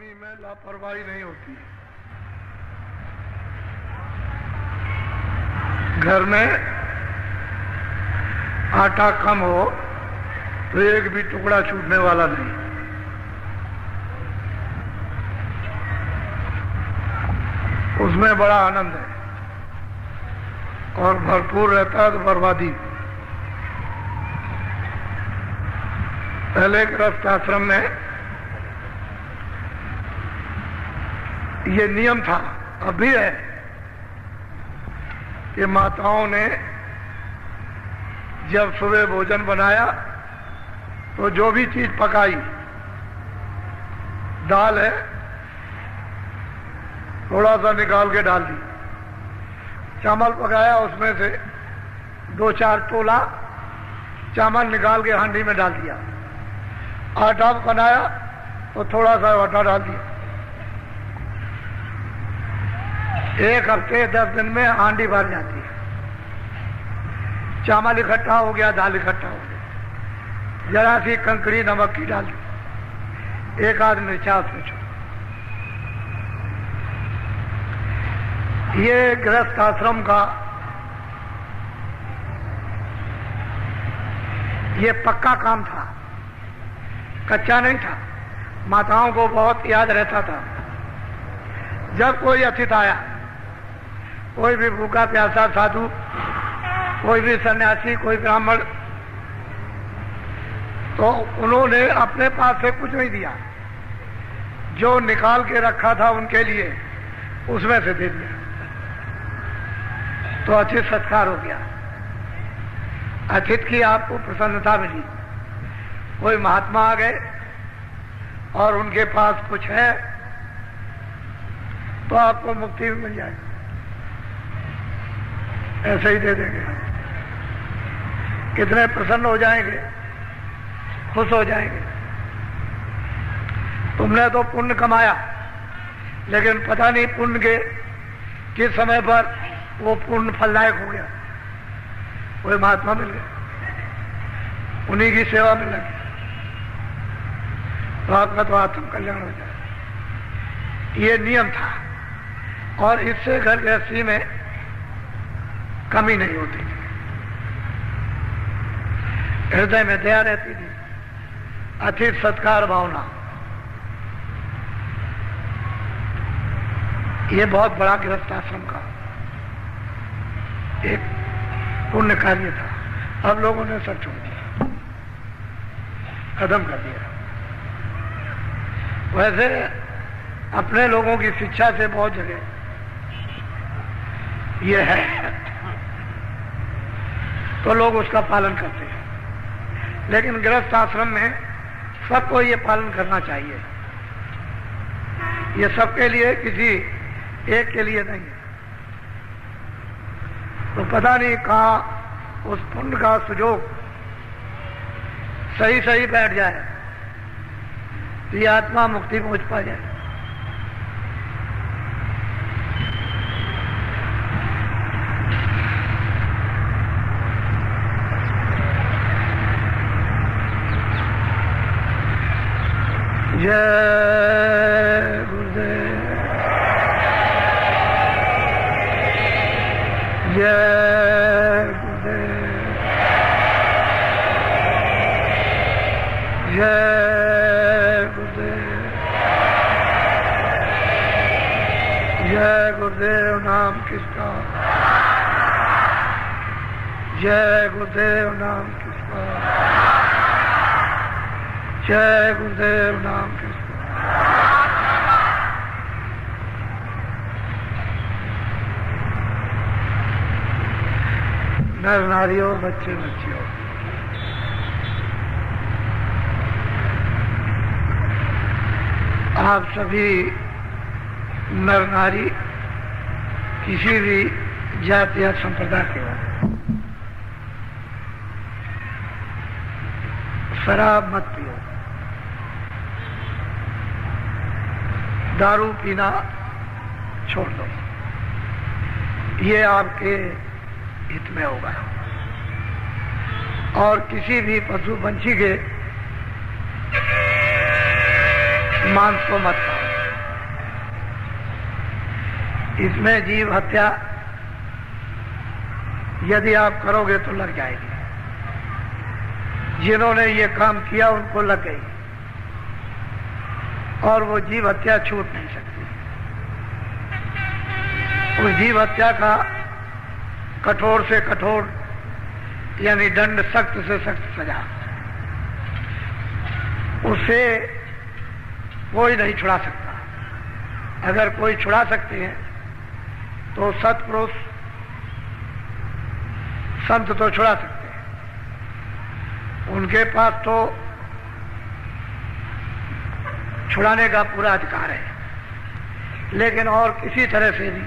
स्वामी में लापरवाही नहीं होती। घर में आटा कम हो तो एक भी टुकड़ा छूटने वाला नहीं। उसमें बड़ा आनंद है और भरपूर रहता है तो बर्बादी। पहले गृहस्थ आश्रम में ये नियम था, अब भी है, कि माताओं ने जब सुबह भोजन बनाया तो जो भी चीज पकाई, दाल है थोड़ा सा निकाल के डाल दी, चावल पकाया उसमें से 2-4 टोला चावल निकाल के हांडी में डाल दिया, आटा बनाया तो थोड़ा सा आटा डाल दिया। 1 हफ्ते 10 दिन में हांडी भर जाती है। चावल इकट्ठा हो गया, दाल इकट्ठा हो गया, जरा सी कंकड़ी नमक की डाल दी, 1 आध मिर्चा उसमें छोड़। ये गृहस्थ आश्रम का ये पक्का काम था, कच्चा नहीं था। माताओं को बहुत याद रहता था, जब कोई अतिथि आया, कोई भी भूखा प्यासा साधु, कोई भी सन्यासी, कोई ब्राह्मण, तो उन्होंने अपने पास से कुछ नहीं दिया, जो निकाल के रखा था उनके लिए उसमें से दे दिया, तो अतिथि सत्कार हो गया। अतिथि की आपको प्रसन्नता मिली। कोई महात्मा आ गए और उनके पास कुछ है तो आपको मुक्ति भी मिल जाएगी, ऐसे ही दे देंगे। कितने प्रसन्न हो जाएंगे, खुश हो जाएंगे। तुमने तो पुण्य कमाया, लेकिन पता नहीं पुण्य के किस समय पर वो पुण्य फलदायक हो गया। कोई महात्मा मिल गया, उन्हीं की सेवा में लगे तो आपका तो आत्म कल्याण हो जाए। ये नियम था और इससे घर गृहस्थी में कमी नहीं होती थी। हृदय में दया रहती थी, अतिथि सत्कार भावना। ये बहुत बड़ा गृहस्थ आश्रम का एक पुण्य कार्य था। अब लोगों ने सब छोड़ दिया, खत्म कर दिया। वैसे अपने लोगों की शिक्षा से बहुत जगह ये है तो लोग उसका पालन करते हैं, लेकिन गृहस्थ आश्रम में सबको ये पालन करना चाहिए। ये सबके लिए, किसी एक के लिए नहीं है। तो पता नहीं कहाँ उस पुण्य का सुजोग सही सही बैठ जाए, ये आत्मा मुक्ति पहुंच पा जाए। जय गुरुदेव, जय गुरुदेव, जय गुरुदेव, जय गुरुदेव नाम किसका, जय गुरुदेव नाम किसका, जय गुरुदेव नाम किसका। नर नारियों, बच्चे बच्चियों, आप सभी नर नारी किसी भी जाति या संप्रदाय के हो, शराब मत पियो, दारू पीना छोड़ दो, ये आपके हित में होगा। और किसी भी पशु पंछी के मांस को मत खाओ। इसमें जीव हत्या यदि आप करोगे तो लग जाएगी। जिन्होंने ये काम किया उनको लग गई और वो जीव हत्या छूट नहीं सकती। उस जीव हत्या का कठोर से कठोर यानी दंड, सख्त से सख्त सजा, उसे कोई नहीं छुड़ा सकता। अगर कोई छुड़ा सकते हैं तो सत्पुरुष संत तो छुड़ा सकते हैं, उनके पास तो छुड़ाने का पूरा अधिकार है, लेकिन और किसी तरह से भी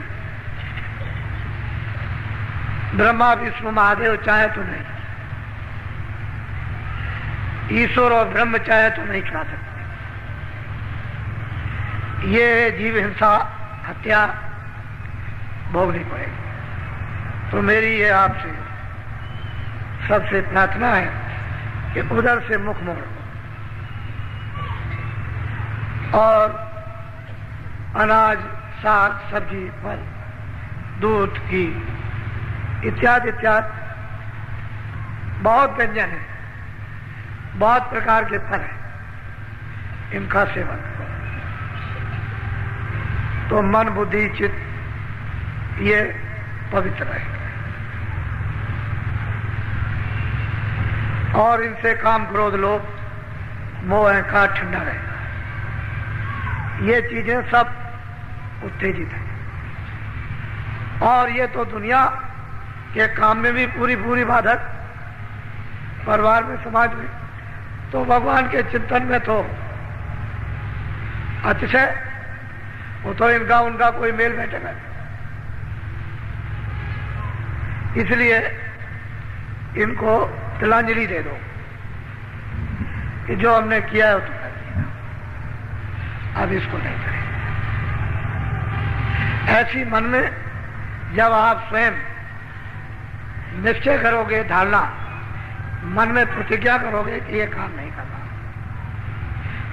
ब्रह्मा विष्णु महादेव चाहे तो नहीं, ईश्वर और ब्रह्म चाहे तो नहीं छुड़ा सकते। ये जीव हिंसा हत्या भोगनी पड़ेगी। तो मेरी ये आपसे सबसे प्रार्थना है कि उधर से मुख मोड़ो और अनाज, साग, सब्जी, फल, दूध, घी इत्यादि इत्यादि बहुत व्यंजन है, बहुत प्रकार के फल हैं, इनका सेवन करो तो मन, बुद्धि, चित्त ये पवित्र रहेगा और इनसे काम, क्रोध, लोभ, मोह, अहंकार ठंडा रहेगा। ये चीजें सब उत्तेजित हैं और ये तो दुनिया के काम में भी पूरी पूरी बाधक, परिवार में, समाज में, तो भगवान के चिंतन में तो अतिशय, वो तो इनका उनका कोई मेल बैठेगा। इसलिए इनको तिलांजलि दे दो कि जो हमने किया है वो तो कर दिया, अब इसको नहीं करें। ऐसी मन में जब आप स्वयं निश्चय करोगे, धारणा मन में प्रतिज्ञा करोगे कि ये काम नहीं करना,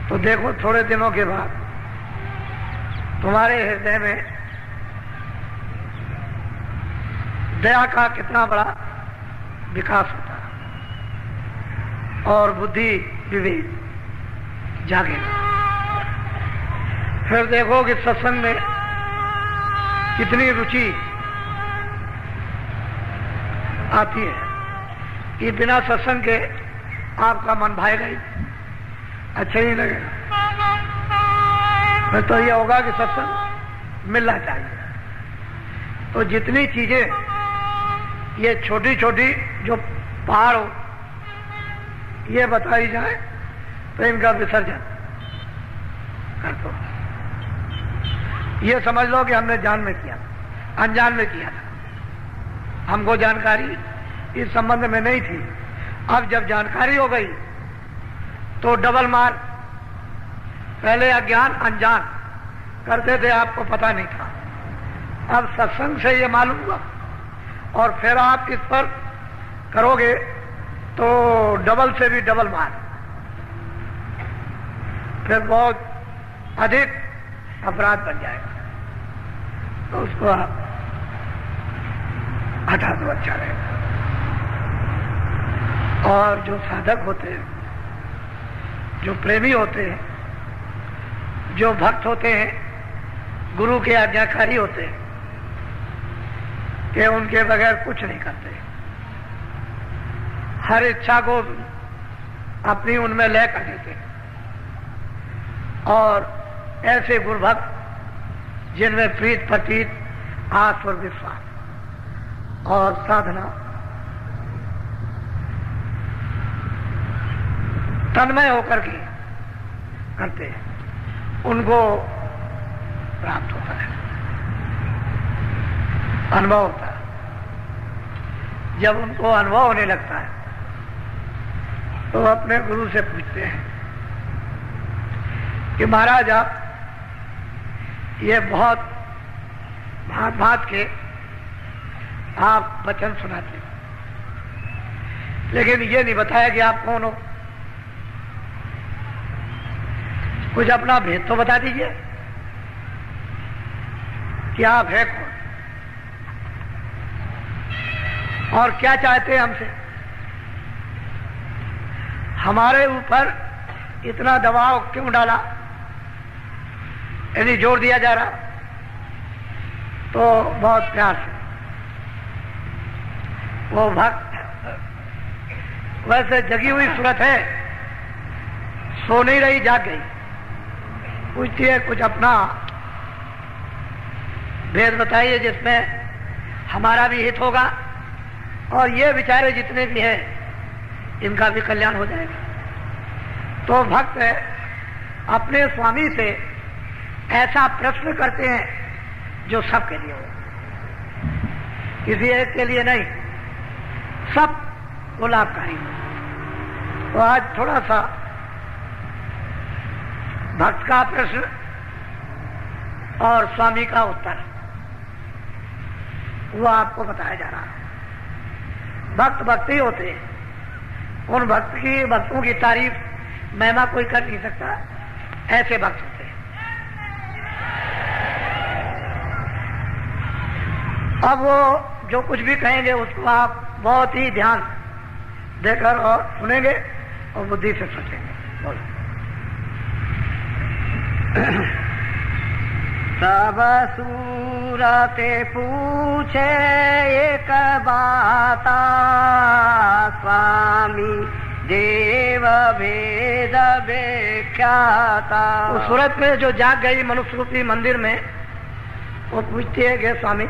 तो देखो थोड़े दिनों के बाद तुम्हारे हृदय में दया का कितना बड़ा विकास होता है और बुद्धि, विवेक जागेगा। फिर देखो कि सत्संग में कितनी रुचि आती है कि बिना सत्संग के आपका मन भाएगा ही, अच्छा ही लगेगा। फिर तो यह होगा कि सत्संग मिलना चाहिए। तो जितनी चीजें ये छोटी छोटी जो पहाड़ हो ये बताई जाए तो इनका विसर्जन कर दो। ये समझ लो कि हमने जान में किया, अनजान में किया था, हमको जानकारी इस संबंध में नहीं थी। अब जब जानकारी हो गई तो डबल मार। पहले अज्ञान, अनजान करते थे, आपको पता नहीं था। अब सत्संग से ये मालूम हुआ और फिर आप इस पर करोगे तो डबल से भी डबल मार, फिर बहुत अधिक अपराध बन जाएगा। तो उसको आप हटा दो, अच्छा रहेगा। और जो साधक होते हैं, जो प्रेमी होते हैं, जो भक्त होते हैं, गुरु के आज्ञाकारी होते हैं कि उनके बगैर कुछ नहीं करते, हर इच्छा को अपनी उनमें लय कर देते हैं। और ऐसे गुरु भक्त जिनमें प्रीत, प्रतीत, आस और विश्वास और साधना तन्मय होकर के करते हैं, उनको प्राप्त होता है, अनुभव होता है। जब उनको अनुभव होने लगता है तो अपने गुरु से पूछते हैं कि महाराज आप ये बहुत भांत भांत के आप वचन सुनाते हैं, लेकिन ये नहीं बताया कि आप कौन हो, कुछ अपना भेद तो बता दीजिए। कि आप है कौन और क्या चाहते हैं हमसे, हमारे ऊपर इतना दबाव क्यों डाला, यदि जोर दिया जा रहा तो बहुत प्यार से वो भक्त, वैसे जगी हुई सूरत है, सो नहीं रही, जाग गई, पूछती है कुछ अपना भेद बताइए जिसमें हमारा भी हित होगा और ये बेचारे जितने भी हैं इनका भी कल्याण हो जाएगा। तो भक्त अपने स्वामी से ऐसा प्रश्न करते हैं जो सबके लिए हो, किसी एक के लिए नहीं, सब को लाभकारी हो। तो आज थोड़ा सा भक्त का प्रश्न और स्वामी का उत्तर वो आपको बताया जा रहा है। भक्त भक्ति होते हैं, उन भक्तों की तारीफ महिमा कोई कर नहीं सकता, ऐसे भक्त होते हैं। अब वो जो कुछ भी कहेंगे उसको आप बहुत ही ध्यान देकर और सुनेंगे और बुद्धि से सोचेंगे। बोलो। सब सूरते पूछे एक बाता, स्वामी देव भेद व्याख्याता। उस सूरत में जो जाग गई मनुष्य रूपी मंदिर में, वो पूछती है कि स्वामी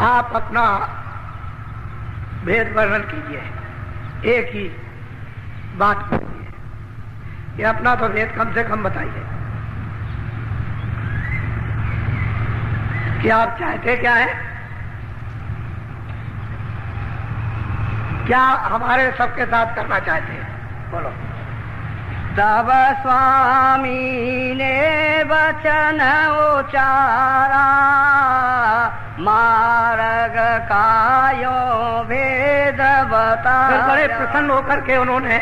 आप अपना भेद वर्णन कीजिए, एक ही बात कीजिए कि अपना तो भेद कम से कम बताइए कि आप चाहते क्या है, क्या हमारे सबके साथ करना चाहते हैं, बोलो। तब स्वामी ने वचन उचारा, मार्ग कायो भेद बताया। फिर बड़े प्रसन्न होकर के उन्होंने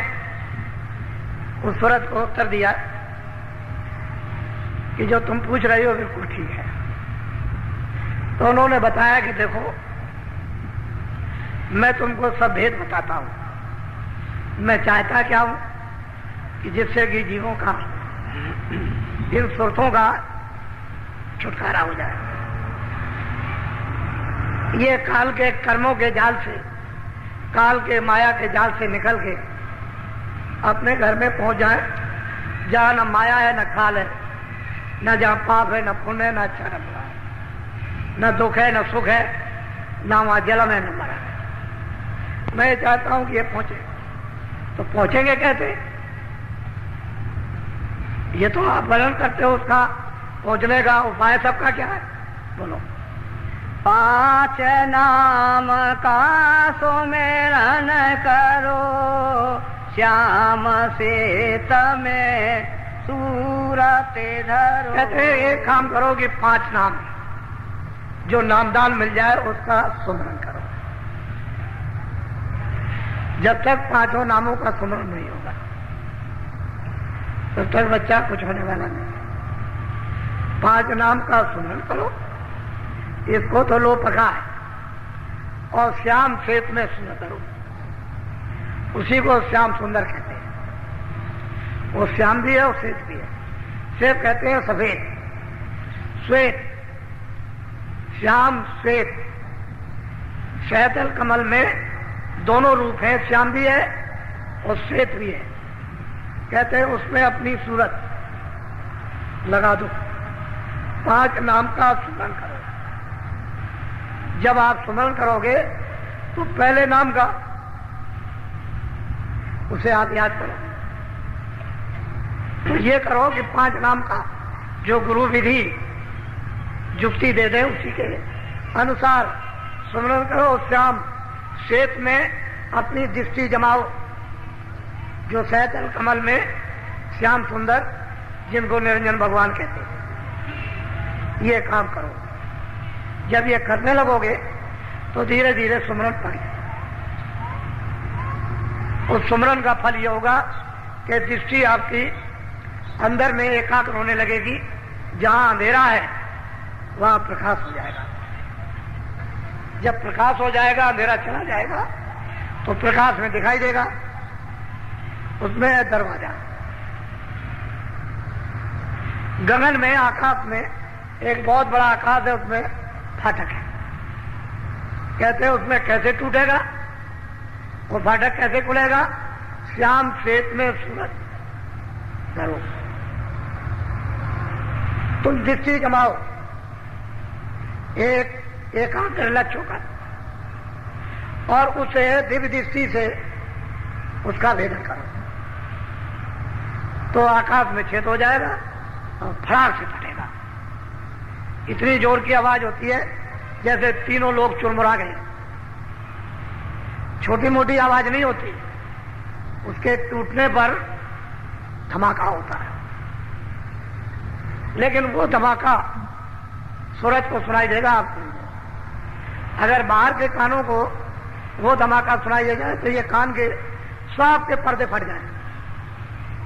उस सूरत को उत्तर दिया कि जो तुम पूछ रही हो बिल्कुल ठीक है। तो उन्होंने बताया कि देखो मैं तुमको सब भेद बताता हूं, मैं चाहता क्या हूं कि जिससे कि जीवों का इन सुरतों का छुटकारा हो जाए, ये काल के कर्मों के जाल से, काल के माया के जाल से निकल के अपने घर में पहुंच जाए जहां न माया है न काल है, न जहां पाप है न पुण्य है, न अच्छा न बुरा है, न दुख है न सुख है, न वहां जलम है न मरण है। मैं चाहता हूं कि ये पहुंचे। तो पहुंचेंगे कैसे, ये तो आप वर्णन करते हो, उसका पहुंचने का उपाय सबका क्या है, बोलो। 5 नाम का सुमिरन करो, श्याम से तमें सूरत धरो। कहते हैं एक काम करो कि 5 नाम जो नामदान मिल जाए उसका सुमरन करो। जब तक 5 नामों का सुमरन नहीं होगा तब तक बच्चा कुछ होने वाला नहीं। 5 नाम का सुमरन करो, इसको तो लो पका है, और श्याम श्वेत में सुंदर करो, उसी को श्याम सुंदर कहते हैं। वो श्याम भी है और श्वेत भी है। श्वेत कहते हैं सफेद, श्वेत, श्याम श्वेत। शहतल कमल में दोनों रूप हैं, श्याम भी है और श्वेत भी है। कहते हैं उसमें अपनी सूरत लगा दो, 5 नाम का सुमरन करो। जब आप सुमरन करोगे तो पहले नाम का उसे आप याद करो। तो ये करो कि 5 नाम का जो गुरु विधि जुक्ति दे दे उसी के अनुसार सुमरन करो। श्याम श्वेत में अपनी दृष्टि जमाओ, जो सहतल कमल में श्याम सुंदर, जिनको निरंजन भगवान कहते हैं, ये काम करो। जब ये करने लगोगे तो धीरे धीरे सुमरन पड़े। उस सुमरन का फल ये होगा कि दृष्टि आपकी अंदर में एकाग्र होने लगेगी। जहां अंधेरा है वहां प्रकाश हो जाएगा। जब प्रकाश हो जाएगा, अंधेरा चला जाएगा, तो प्रकाश में दिखाई देगा, उसमें है दरवाजा। गगन में, आकाश में एक बहुत बड़ा आकाश है, उसमें फाटक है। कहते हैं उसमें कैसे टूटेगा, वो फाटक कैसे खुलेगा? श्याम श्वेत में सूरज धरो, तुम दृष्टि जमाओ, एक आंकर लक्ष्य होकर, और उसे दिव्य दृष्टि से उसका भेदन करो, तो आकाश में छेद हो जाएगा और फड़ाक से फटेगा। इतनी जोर की आवाज होती है जैसे तीनों लोग चुरमुरा गए। छोटी मोटी आवाज नहीं होती, उसके टूटने पर धमाका होता है। लेकिन वो धमाका सूरज को सुनाई देगा आपको। अगर बाहर के कानों को वो धमाका सुनाई दे जाए तो ये कान के सब के पर्दे फट जाए,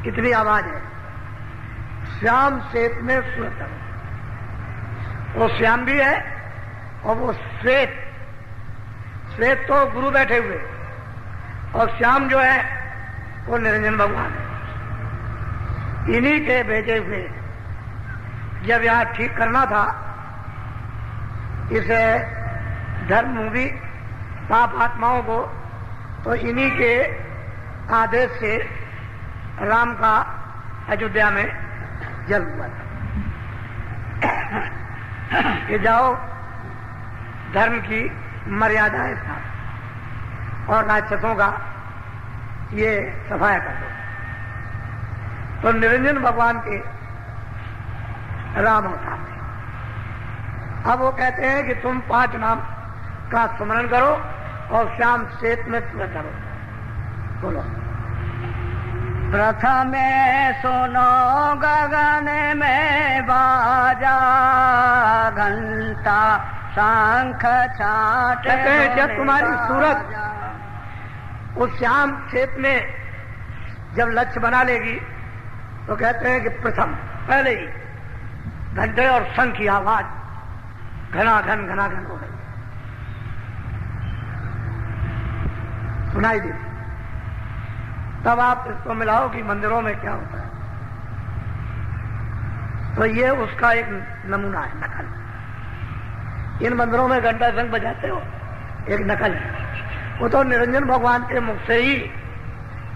इतनी आवाज है। श्याम श्वेत में सूरज धरो, वो श्याम भी है और वो श्वेत, श्वेत तो गुरु बैठे हुए, और श्याम जो है वो निरंजन भगवान है। इन्हीं के भेजे हुए जब यहां ठीक करना था इसे धर्म मूवी पाप आत्माओं को, तो इन्हीं के आदेश से राम का अयोध्या में जन्म हुआ था कि जाओ धर्म की मर्यादाएं स्थापित और राक्षसों का ये सफाया कर दो। तो निरंजन भगवान के राम अवतार थे। अब वो कहते हैं कि तुम 5 नाम का स्मरण करो और श्याम श्वेत में सूरज धरो। बोलो। प्रथमे सुनो गगन में बाजा, घंटा शंख छाट। कहते हैं जब तुम्हारी सूरज उस श्याम श्वेत में जब लक्ष्य बना लेगी तो कहते हैं कि प्रथम पहले ही घंटे और शंख की आवाज घनाघन हो गई, सुनाई दी। तब आप इसको मिलाओ कि मंदिरों में क्या होता है। तो ये उसका एक नमूना है, नकल। इन मंदिरों में घंटा शंख बजाते हो, एक नकल है। वो तो निरंजन भगवान के मुख से ही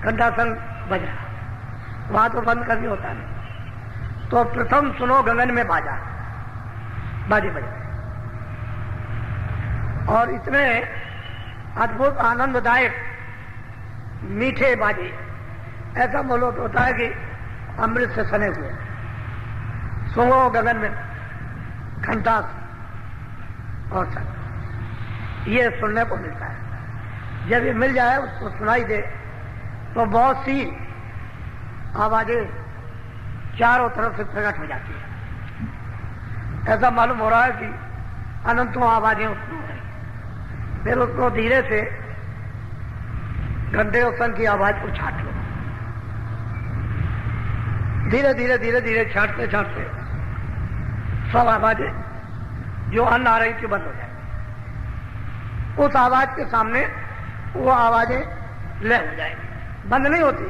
घंटा शंख बजा, वहां तो बंद करनी होता नहीं। तो प्रथम सुनो गगन में बाजा, बाजे बजे, और इतने अद्भुत आनंददायक मीठे बाजे, ऐसा मालूम होता है कि अमृत से सने हुए। सुनो गगन में घंटा और शंख, ये सुनने को मिलता है। जब ये मिल जाए, उसको सुनाई दे, तो बहुत सी आवाजें चारों तरफ से प्रकट हो जाती है। ऐसा मालूम हो रहा है कि अनंतों आवाजें उत्पन्न हो रही। फिर उसको धीरे से घंटे और शंख की आवाज को छाट लो, धीरे धीरे धीरे धीरे छाटते छाटते सब आवाजें जो अन्न आ रही थी बंद हो जाएगी। उस आवाज के सामने वो आवाजें लय हो जाएगी, बंद नहीं होती,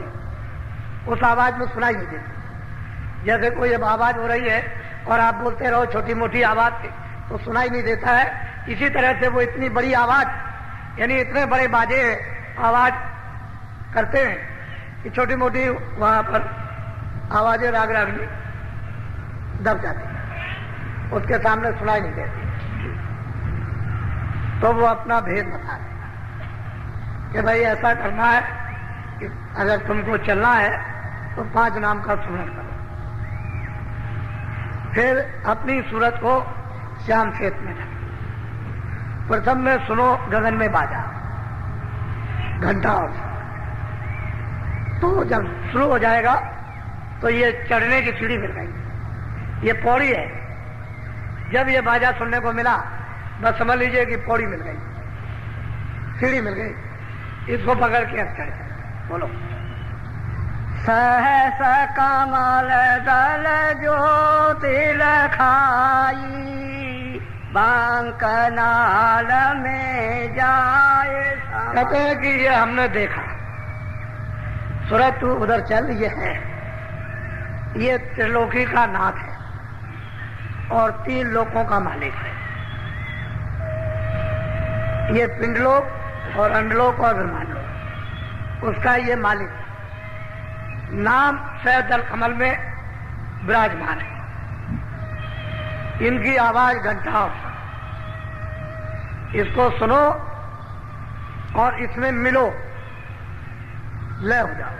उस आवाज में सुनाई नहीं देती। जैसे कोई अब आवाज हो रही है और आप बोलते रहो छोटी मोटी आवाज से, तो सुनाई नहीं देता है। इसी तरह से वो इतनी बड़ी आवाज, यानी इतने बड़े बाजे आवाज करते हैं कि छोटी मोटी वहां पर आवाजें राग रागनी दब जाती है, उसके सामने सुनाई नहीं देती। तो वो अपना भेद बता रहे कि भाई ऐसा करना है कि अगर तुमको चलना है तो 5 नाम का स्मरण करो। फिर अपनी सूरत को श्याम श्वेत में ढको। प्रथम में सुनो गगन में बाजा, घंटा और शंख। तो जब शुरू हो जाएगा तो ये चढ़ने की सीढ़ी मिल गई, ये पौड़ी है। जब ये बाजा सुनने को मिला, बस समझ लीजिए कि पौड़ी मिल गई, सीढ़ी मिल गई, इसको पकड़ के अब चढ़। बोलो। सहस कमल दल ज्योति लखाई, बांकनाल में जाए। कहते हैं कि ये हमने देखा, सूरज तू उधर चल, ये है, ये त्रिलोकी का नाथ है और 3 लोकों का मालिक है। ये पिंडलोक और अंडलोक और ब्रह्मांडलोक, उसका ये मालिक नाम सैदल कमल में विराजमान है। इनकी आवाज घंटा, इसको सुनो और इसमें मिलो, लय हो जाओ,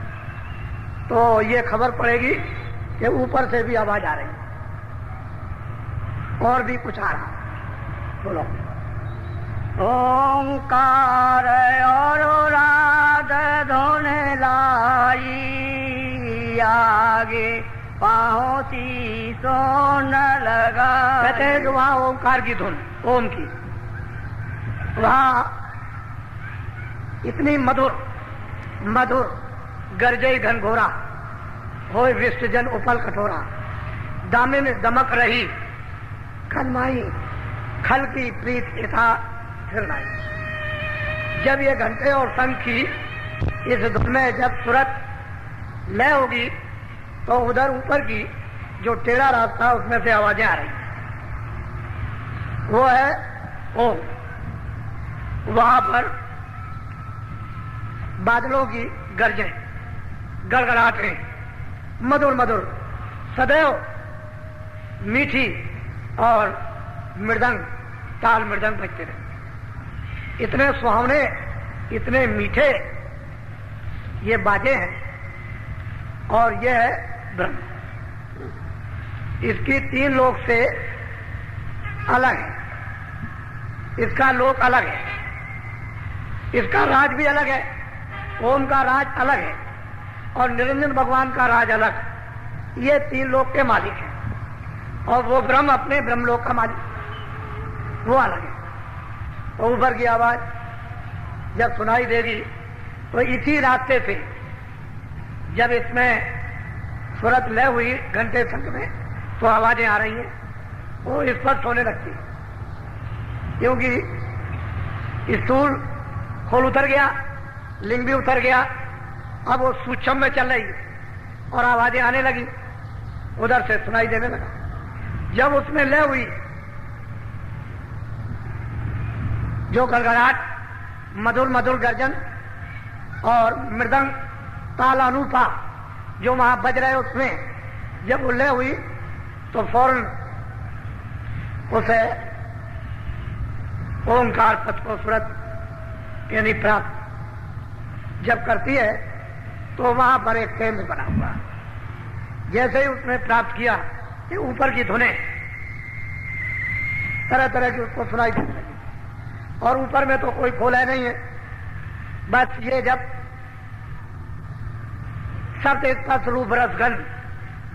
तो ये खबर पड़ेगी कि ऊपर से भी आवाज आ रही है और भी कुछ आ रहा। बोलो। ओंकार और राध धुन लाई, आगे पहुंची सोन लगा। कहते हैं कि वहां ओंकार की धुन, ओम की, वहां इतनी मधुर मधुर गरजई घनघोरा, होय विष्टजन उपल कठोरा, दामे में दमक रही खलमाई, खल की प्रीत यथा फिर लाई। जब ये घंटे और शंख की इस धुन में जब सूरत लय होगी तो उधर ऊपर की जो टेढ़ा रास्ता उसमें से आवाजें आ रही, वो है ओम। वहां पर बादलों की गर्जें, गड़गड़ाहटें, मधुर मधुर सदैव मीठी और मृदंग, ताल मृदंग बजते रहे। इतने सुहावने, इतने मीठे ये बाजे हैं और ये है ब्रह्म। इसकी 3 लोक से अलग है, इसका लोक अलग है, इसका राज भी अलग है, ओम का राज अलग है और निरंजन भगवान का राज अलग। ये 3 लोक के मालिक हैं और वो ब्रह्म अपने ब्रह्मलोक का मालिक, वो अलग है। तो ऊपर की आवाज जब सुनाई देगी तो इसी रास्ते से जब इसमें सूरत लय हुई घंटे शंख में तो आवाजें आ रही हैं, वो स्पष्ट होने लगती, क्योंकि स्थूल खोल उतर गया, लिंग भी उतर गया, अब वो सूक्ष्म में चल रही है और आवाजें आने लगी, उधर से सुनाई देने लगा। जब उसमें लय हुई, जो गड़गड़ाहट, मधुर मधुर गर्जन और मृदंग ताल अनुपा जो वहां बज रहे, उसमें जब वो लय हुई तो फौरन उसे ओंकार पद को सूरत यानी प्राप्त जब करती है तो वहां पर एक केंद्र बना हुआ। जैसे ही उसने प्राप्त किया कि ऊपर की धुनें तरह तरह की उसको सुनाई देने लगी और ऊपर में तो कोई खोला नहीं है, बस ये जब शब्द स्पर्श रूप रस गंध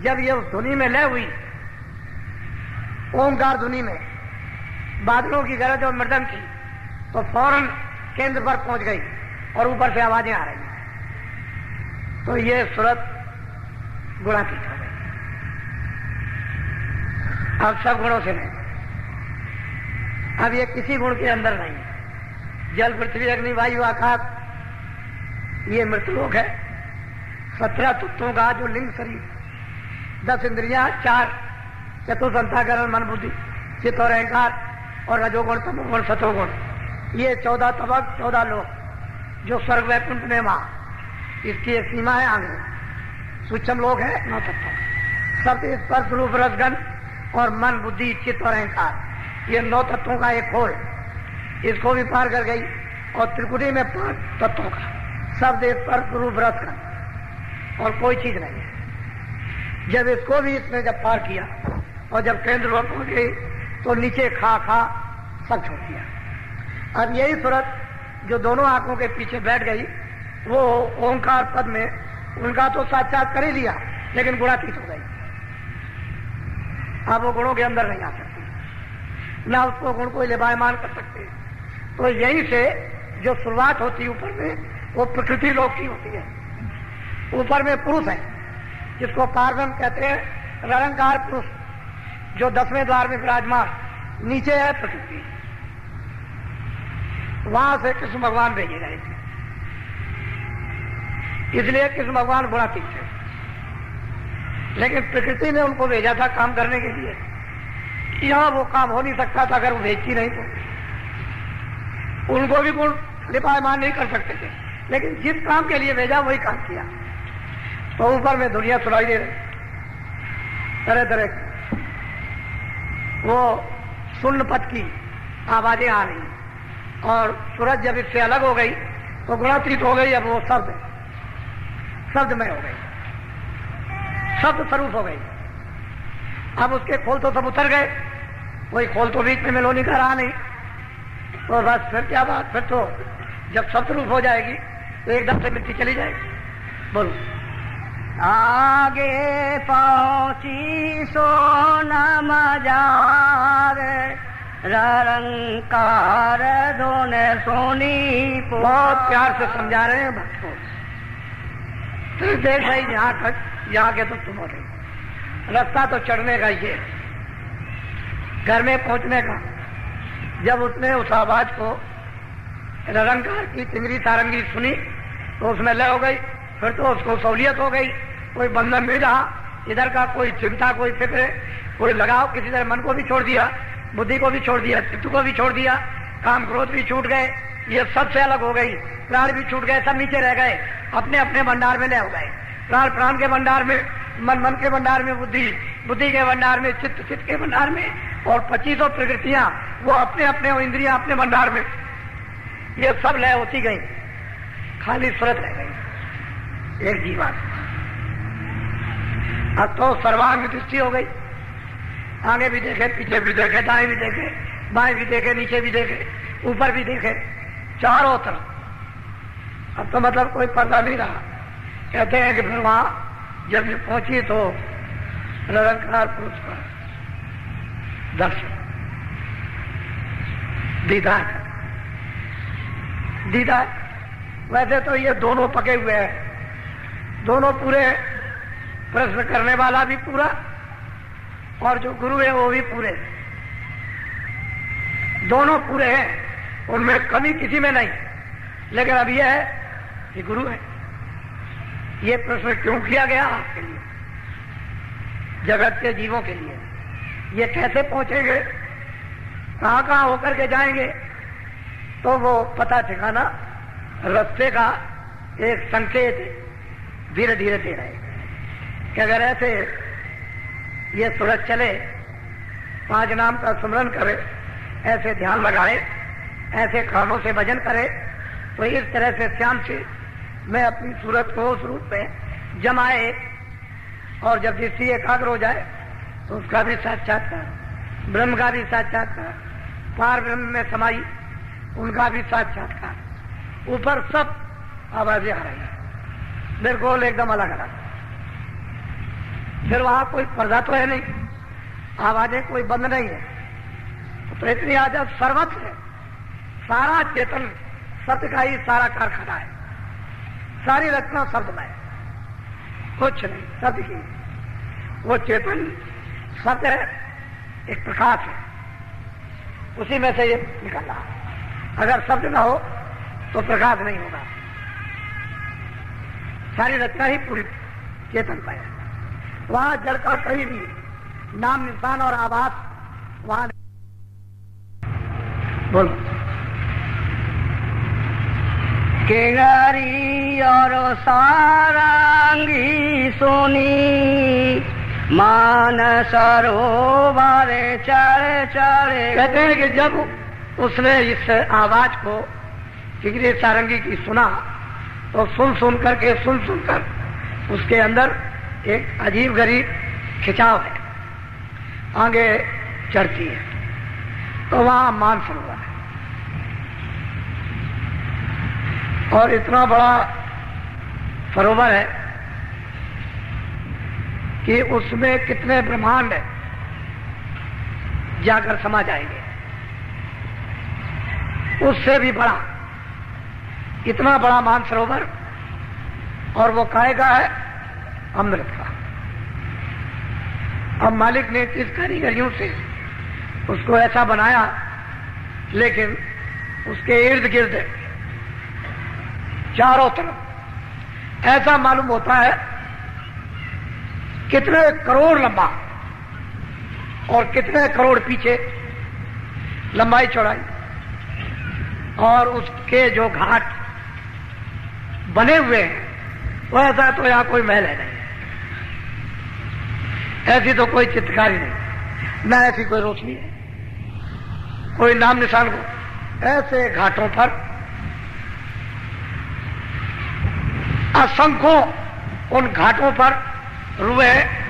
जब ये उस धुनी में लय हुई, ओंकार धुनी में बादलों की गरज और मृदंग की, तो फौरन केंद्र पर पहुंच गई और ऊपर से आवाजें आ रही हैं। तो ये सूरत गुणातीत हो गई। अब सब गुणों से नहीं, अब ये किसी गुण के अंदर नहीं है। जल पृथ्वी अग्नि वायु आकाश ये मृतलोक है। 17 तत्वों का जो लिंग शरीर, 10 इंद्रियां, 4 चतुर्थ अंतःकरण मन बुद्धि चित्त और अहंकार और रजोगुण तमोगुण सतोगुण, ये 14 तबक 14 लोक जो स्वर्ग वैकुंठ में वहां इसकी एक सीमा है आगे। सूक्ष्म लोक है 9 तत्वों, शब्द स्पर्श रूप रसगंध और मन बुद्धि चित्त और अहंकार, ये 9 तत्वों का एक खोल, इसको भी पार कर गई। और त्रिकुटी में 5 तत्वों का शब्द स्पर्श रूप रसगंध और कोई चीज नहीं है। जब इसको भी इसने जब पार किया और जब केंद्र पर पहुंच गई तो नीचे खा सब छोड़ दिया। अब यही सूरत जो दोनों आंखों के पीछे बैठ गई, वो ओंकार पद में उनका तो साक्षात कर ही लिया, लेकिन गुणातीत हो गई। अब वो गुणों के अंदर नहीं आ सकती, ना उसको गुण को लिबायमान कर सकते। तो यहीं से जो शुरुआत होती है ऊपर में, वो प्रकृति लोक की होती है। ऊपर में पुरुष है जिसको पार्वम कहते हैं, निरंकार पुरुष जो 10वें द्वार में विराजमान नीचे है प्रकृति, वहां से कृष्ण भगवान भेजे गए थे, इसलिए कृष्ण भगवान गुणातीत थे। लेकिन प्रकृति ने उनको भेजा था काम करने के लिए, यहां वो काम हो नहीं सकता था अगर वो भेजती नहीं तो। उनको भी गुण लिपायमान नहीं कर सकते थे, लेकिन जिस काम के लिए भेजा वही काम किया। तो ऊपर में दुनिया सुनाई दे रही, तरह तरह की वो सुन्न पथ की आवाजें आ रही, और सूरज जब इससे अलग हो गई तो गुणातीत हो गई। अब वो शब्दमय हो गई, शब्द स्वरूप हो गई। अब उसके खोल तो सब उतर गए, कोई खोल तो बीच में मेलोनी का रहा नहीं। तो बस फिर क्या बात, फिर तो जब शब्द रूप हो जाएगी तो एकदम से मिट्टी चली जाएगी। बोलो। आगे पहुंची सोनम जार, रंकार धोने सोनी। बहुत प्यार से समझा रहे हैं भक्तों। तो देख भाई यहाँ के तो तुम हो रही, रास्ता तो चढ़ने का ये, घर में पहुंचने का। जब उसने उस आवाज को रंकार की तिंगरी सारंगी सुनी तो उसमें लय हो गई। फिर तो उसको सहूलियत हो गई, कोई बंधन नहीं रहा इधर का, कोई चिंता, कोई फिक्र, कोई लगाव। किसी तरह मन को भी छोड़ दिया, बुद्धि को भी छोड़ दिया, चित्त को भी छोड़ दिया, काम क्रोध भी छूट गए, ये सबसे अलग हो गई। प्राण भी छूट गए, सब नीचे रह गए, अपने अपने भंडार में ले हो गए। प्राण प्राण के भंडार में, मन मन के भंडार में, बुद्धि बुद्धि के भंडार में, चित्त चित्त के भंडार में, और 25 प्रकृतियां वो अपने अपने, इंद्रियां अपने भंडार में। ये सब लय होती गई, खाली सूरत रह गई, एक जीवात्मा। अब तो सर्वांग दृष्टि हो गई, आगे भी देखे, पीछे भी देखे, दाएं भी देखे, बाएं भी देखे, नीचे भी देखे, ऊपर भी देखे, चारों तरफ। अब तो मतलब कोई पर्दा नहीं रहा। कहते हैं कि फिर वहां जब पहुंची तो निरंकार पुरुष का दर्शन, दीदार। वैसे तो ये दोनों पके हुए हैं, दोनों पूरे, प्रश्न करने वाला भी पूरा और जो गुरु है वो भी पूरे, दोनों पूरे हैं, उनमें कमी किसी में नहीं। लेकिन अब यह है कि गुरु है। ये प्रश्न क्यों किया गया आपके लिए, जगत के जीवों के लिए? ये कैसे पहुंचेंगे, कहां कहां होकर के जाएंगे? तो वो पता ठिकाना रास्ते का एक संकेत धीरे धीरे दे रहे कि अगर ऐसे ये सूरज चले, 5 नाम का स्मरण करे, ऐसे ध्यान लगाए, ऐसे कानों से भजन करे, तो इस तरह से श्याम से मैं अपनी सूरत को उस रूप में जमाए, और जब दृष्टि एकाग्र हो जाए तो उसका भी साक्षात्कार, ब्रह्म का भी साक्षात्कार, पार ब्रह्म में समाई उनका भी साक्षात्कार। ऊपर सब आवाजें आ रही है, बिल्कुल एकदम अलग अलग। फिर वहां कोई पर्दा तो है नहीं, आवाजें कोई बंद नहीं है, तो इतनी आजाद सर्वत्र है, सारा चेतन सत्य का ही सारा कारखाना है, सारी रचना शब्द में, कुछ नहीं, सत्य की। वो चेतन सत्य है, एक प्रकाश है, उसी में से ये निकल रहा। अगर शब्द न हो तो प्रकाश नहीं होगा। सारी रचना ही पूरी चेतन पर है। वहां जड़ का कहीं भी नाम, निशान और आवाज वहां बोलो। केगारी और सारंगी सोनी, मान सरोवर चढ़े चढ़े। कहते हैं कि जब उसने इस आवाज को किगरी सारंगी की सुना तो सुन सुनकर उसके अंदर एक अजीब गरीब खिंचाव है, आगे चढ़ती है। तो वहां मानसरोवर है, और इतना बड़ा सरोवर है कि उसमें कितने ब्रह्मांड जाकर समा जाएंगे, उससे भी बड़ा, इतना बड़ा मानसरोवर। और वो काहे का है? अमृत का। अब मालिक ने किस कारीगरियों से उसको ऐसा बनाया, लेकिन उसके इर्द गिर्द चारों तरफ ऐसा मालूम होता है कितने करोड़ लंबा और कितने करोड़ पीछे लंबाई चौड़ाई, और उसके जो घाट बने हुए हैं वो ऐसा तो यहां कोई महल है नहीं, ऐसी तो कोई चित्रकारी नहीं, न ऐसी कोई रोशनी है, कोई नाम निशान को। ऐसे घाटों पर असंख्यों उन घाटों पर रूहें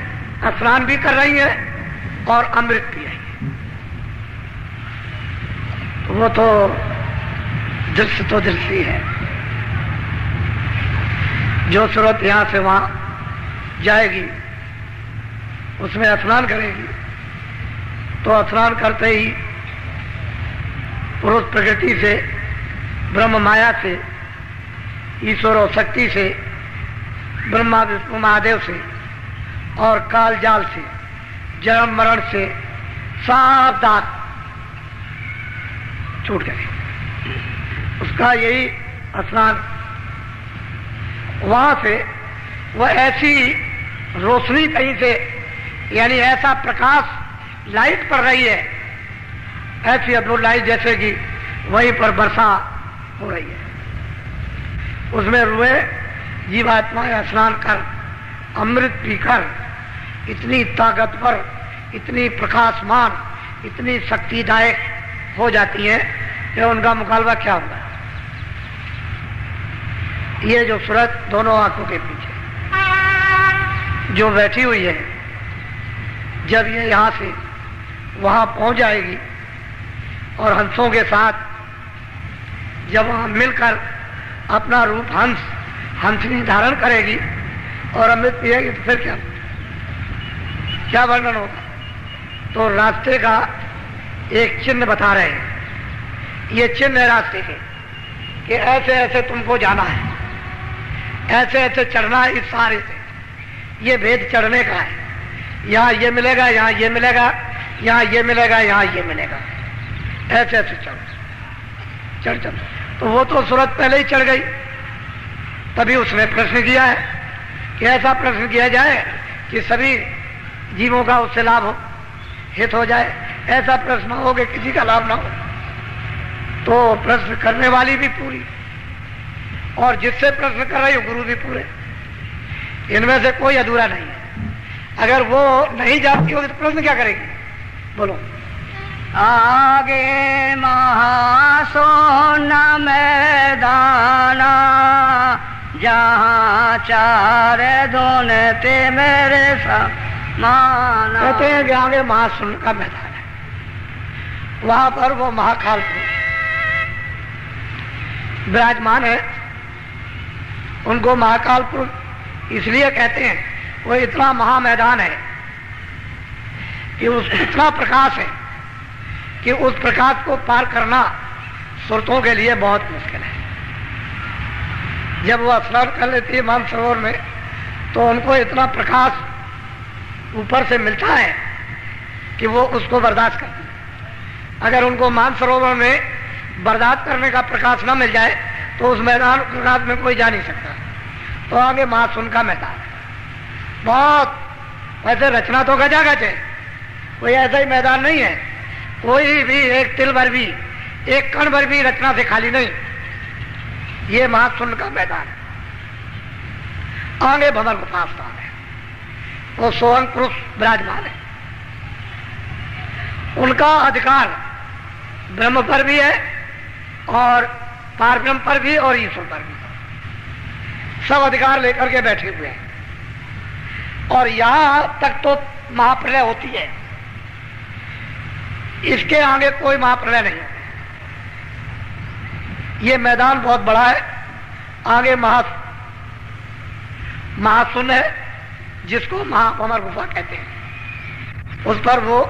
स्नान भी कर रही हैं और अमृत पी रही हैं। वो तो दृश्य है। जो सूरत यहां से वहां जाएगी उसमें स्नान करेगी, तो स्नान करते ही पुरुष प्रकृति से, ब्रह्म माया से, ईश्वर और शक्ति से, ब्रह्मा विष्णु महादेव से और काल जाल से, जन्म मरण से सब दाग छूट गए। उसका यही स्नान, वहां से वह ऐसी रोशनी कहीं से, यानी ऐसा प्रकाश लाइट पड़ रही है, ऐसी अद्भुत लाइट जैसे कि वहीं पर वर्षा हो रही है। उसमें रुए जीवात्माएं स्नान कर अमृत पीकर इतनी ताकतवर, इतनी प्रकाशमान, इतनी शक्तिदायक हो जाती हैं कि उनका मुकाबला क्या होगा। ये जो सूरत दोनों आंखों के पीछे जो बैठी हुई है, जब ये यहां से वहां पहुंच जाएगी और हंसों के साथ जब वहां मिलकर अपना रूप हंसनी धारण करेगी और अमृत पिएगी, तो फिर क्या वर्णन होगा। तो रास्ते का एक चिन्ह बता रहे हैं। ये चिन्ह है रास्ते के कि ऐसे ऐसे तुमको जाना है, ऐसे ऐसे चढ़ना है, इस सहारे से ये भेद चढ़ने का है। यहाँ ये मिलेगा, यहाँ ये मिलेगा, यहाँ ये मिलेगा, यहाँ ये मिलेगा, ऐसे ऐसे चढ़। तो वो तो सूरत पहले ही चढ़ गई, तभी उसने प्रश्न किया है कि ऐसा प्रश्न किया जाए कि सभी जीवों का उससे लाभ हो, हित हो जाए। ऐसा प्रश्न हो कि किसी का लाभ ना हो। तो प्रश्न करने वाली भी पूरी और जिससे प्रश्न कर रही हो गुरु भी पूरे, इनमें से कोई अधूरा नहीं है। अगर वो नहीं जानती होगी तो प्रश्न क्या करेगी, बोलो। आगे महासोना मैदाना, जहाँ चार धोने ते मेरे समाना। कहते हैं कि आगे महासुन का मैदान है, वहां पर वो महाकाल विराजमान है। उनको महाकाल पुरुष इसलिए कहते हैं, वो इतना महा मैदान है कि उस इतना प्रकाश है कि उस प्रकाश को पार करना सुरतों के लिए बहुत मुश्किल है। जब वो स्नान कर लेती है मानसरोवर में, तो उनको इतना प्रकाश ऊपर से मिलता है कि वो उसको बर्दाश्त करती है। अगर उनको मानसरोवर में बर्दाश्त करने का प्रकाश न मिल जाए तो उस मैदान प्रकाश में कोई जा नहीं सकता। तो आगे महासुन का मैदान बहुत, वैसे रचना तो गजागज है, कोई ऐसा ही मैदान नहीं है, कोई भी एक तिल भर भी, एक कण भर भी रचना से खाली नहीं। ये महासुन का मैदान है। आगे भंवर गुफा स्थान है, वो सोहंग पुरुष विराजमान है। उनका अधिकार ब्रह्म पर भी है और पारब्रह्म पर भी और ईश्वर पर भी, सब अधिकार लेकर के बैठे हुए हैं। और यहां तक तो महाप्रलय होती है, इसके आगे कोई महाप्रलय नहीं है। ये मैदान बहुत बड़ा है। आगे महासुन है, जिसको महाभंवर गुफा कहते हैं। उस पर वो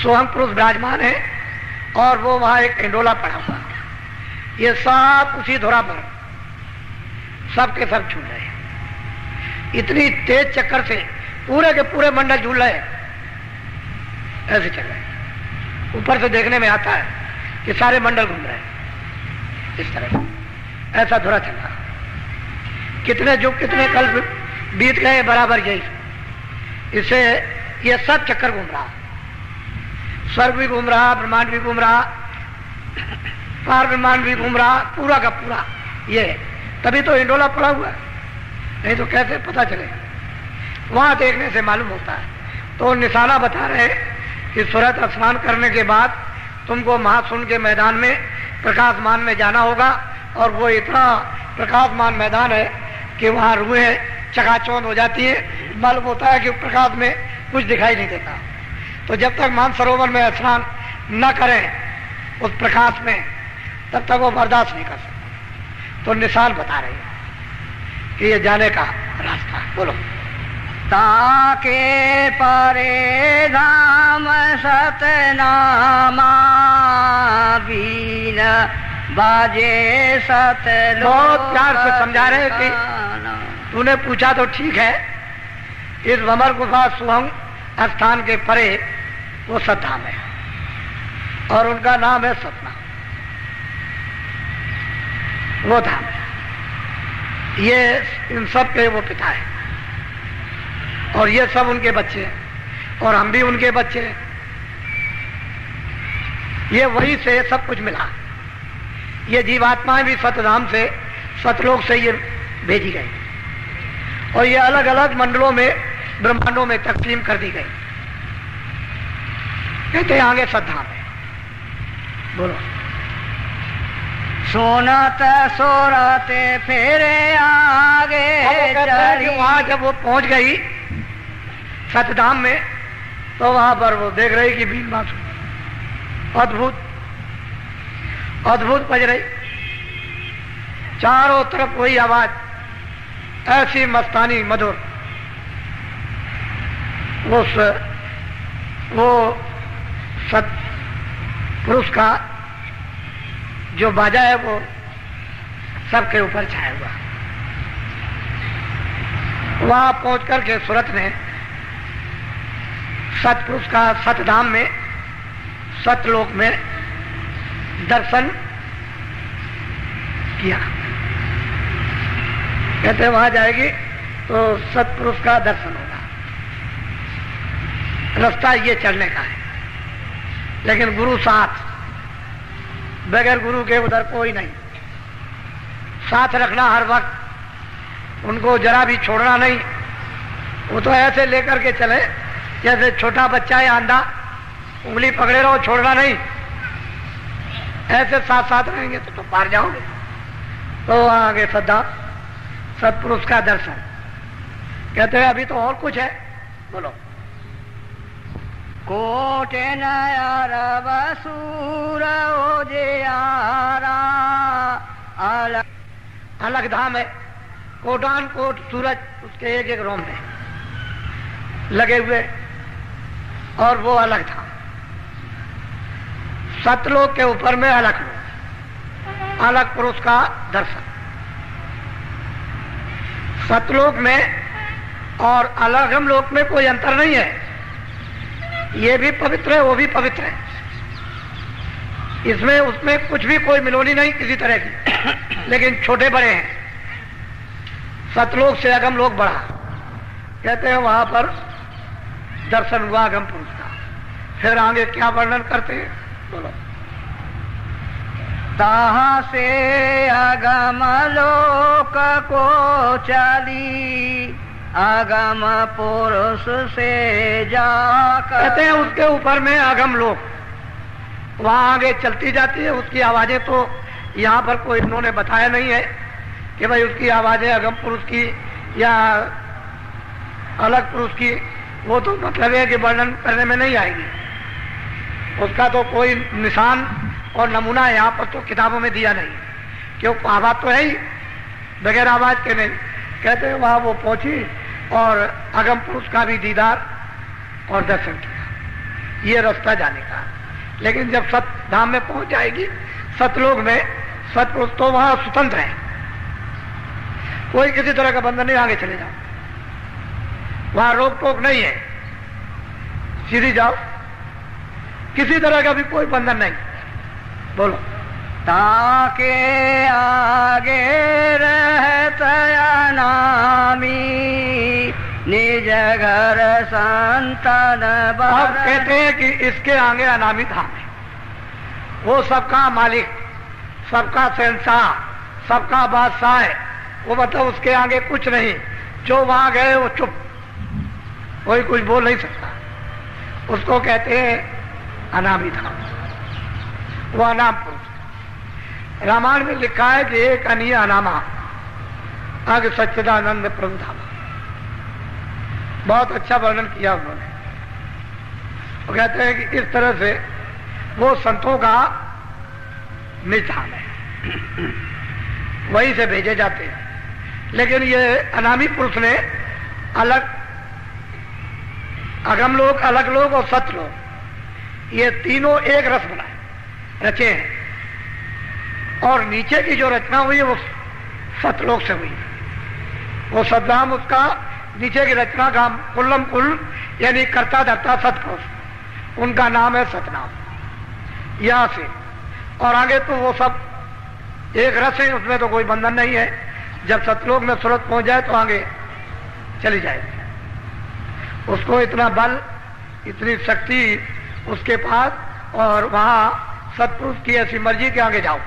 सोहंग पुरुष विराजमान है और वो वहां एक इंडोला पड़ा हुआ। ये सब उसी धुरा पर सब के सब झूल रहे हैं। इतनी तेज चक्कर से पूरे के पूरे मंडल झूल रहे हैं, ऐसे चल रहे हैं। ऊपर से देखने में आता है कि सारे मंडल घूम रहे हैं इस तरह। ऐसा धुरा चला, कितने युग कितने कल बीत गए बराबर यही। इससे ये सब चक्कर घूम रहा, स्वर्ग भी घूम रहा, ब्रह्मांड भी घूम रहा, पार ब्रह्मांड भी घूम रहा, पूरा का पूरा ये। तभी तो इंडोला पड़ा हुआ है, नहीं तो कैसे पता चले? वहां देखने से मालूम होता है। तो निशाना बता रहे कि सूरत स्नान करने के बाद तुमको महासुन के मैदान में प्रकाशमान में जाना होगा, और वो इतना प्रकाशमान मैदान है कि वहां रूहें चकाचौंध हो जाती है। मालूम होता है कि प्रकाश में कुछ दिखाई नहीं देता। तो जब तक मानसरोवर में स्नान न करें उस प्रकाश में, तब तक वो बर्दाश्त नहीं कर सकते। तो निशान बता रहे हैं कि ये जाने का रास्ता है। बोलो। ताके परे धाम सतनामा बीन बाजे सत। बहुत प्यार से समझा रहे कि तूने पूछा तो ठीक है, इस भंवर गुफा सुहंग स्थान के परे वो सतधाम है, और उनका नाम है सतना। वो धाम है, ये इन सब के वो पिता है, और ये सब उनके बच्चे हैं, और हम भी उनके बच्चे हैं। ये वही से सब कुछ मिला। ये जीवात्माएं भी सतधाम से, सतलोक से ये भेजी गई, और ये अलग अलग मंडलों में, ब्रह्मांडों में तकसीम कर दी गई। कहते हैं आगे सतधाम है। बोलो। सोनत सोरते फेरे आगे चली। वहां जब वो पहुंच गई सतधाम में, तो वहां पर वो देख रही कि बीन बांसुरी अद्भुत अद्भुत बज रही, चारों तरफ वही आवाज, ऐसी मस्तानी मधुर। वो सत पुरुष का जो बाजा है वो सबके ऊपर छाया हुआ। वहां पहुंच करके सूरत ने सतपुरुष का सतधाम में, सतलोक में दर्शन किया। कहते वहां जाएगी तो सतपुरुष का दर्शन होगा। रास्ता ये चलने का है, लेकिन गुरु साथ, बगैर गुरु के उधर कोई नहीं। साथ रखना हर वक्त, उनको जरा भी छोड़ना नहीं। वो तो ऐसे लेकर के चले जैसे छोटा बच्चा है अंधा, उंगली पकड़े रहो, छोड़ना नहीं। ऐसे साथ साथ रहेंगे तो पार जाओगे। तो आगे सदा सतपुरुष का दर्शन। कहते हैं अभी तो और कुछ है। बोलो। कोटे नयार बसूर ओजियारा अलग अलग धाम है। कोटान कोट सूरज उसके एक एक रोम में लगे हुए, और वो अलग धाम। सतलोक के ऊपर में अलग लोक, अलग पुरुष का दर्शन। सतलोक में और अलग हम लोक में कोई अंतर नहीं है। ये भी पवित्र है, वो भी पवित्र है। इसमें उसमें कुछ भी कोई मिलोनी नहीं किसी तरह की, लेकिन छोटे बड़े हैं। सतलोक से अगम लोक बढ़ा। कहते हैं वहां पर दर्शन हुआ अगम पुरुष का। फिर आगे क्या वर्णन करते हैं? बोलो। ताहा से अगम लोक को चली, अगम पुरुष से जाकर। कहते हैं उसके ऊपर में अगम लोक, वहां आगे चलती जाती है। उसकी आवाजें तो यहाँ पर कोई इन्होंने बताया नहीं है कि भाई उसकी आवाजें अगम पुरुष की या अलग पुरुष की। वो तो मतलब है कि वर्णन करने में नहीं आएगी। उसका तो कोई निशान और नमूना यहाँ पर तो किताबों में दिया नहीं, क्योंकि आवाज तो है ही, बगैर आवाज के नहीं। कहते हैं वहां वो पहुंची और अगम पुरुष का भी दीदार और दर्शन किया। ये रास्ता जाने का। लेकिन जब सत धाम में पहुंच जाएगी, सतलोक में, सतपुरुष तो वहां स्वतंत्र है। कोई किसी तरह का बंधन नहीं, आगे चले जाओ, वहां रोक टोक नहीं है, सीधी जाओ। किसी तरह का भी कोई बंधन नहीं। बोलो। ताके आगे रहता अनामी, निज घर संतन अब कहते हैं कि इसके आगे अनामी धाम है। वो सबका मालिक, सबका शहंशाह, सबका बादशाह है। वो मतलब उसके आगे कुछ नहीं। जो वहां गए वो चुप, कोई कुछ बोल नहीं सकता। उसको कहते हैं अनामी धाम। वो अनाम पुरुष। रामायण में लिखा है कि एक अनीय अनामा आगे सच्चिदानंद प्रभु धाम। बहुत अच्छा वर्णन किया उन्होंने। वो कहते हैं कि इस तरह से वो संतों का निज धाम है, वहीं से भेजे जाते हैं। लेकिन ये अनामी पुरुष ने अलग, अगम लोग, अलग लोग और सत लोग, ये तीनों एक रस बनाए, रचे हैं। और नीचे की जो रचना हुई है वो सतलोक से हुई। वो सतनाम, उसका नीचे की रचना का कुल्लम कुल यानी कर्ता धर्ता सतपुरुष, उनका नाम है सतनाम। यहां से और आगे तो वो सब एक रस है, उसमें तो कोई बंधन नहीं है। जब सतलोक में सूरत पहुंच जाए तो आगे चली जाएगी। उसको इतना बल, इतनी शक्ति उसके पास, और वहां सतपुरुष की ऐसी मर्जी के आगे जाओ,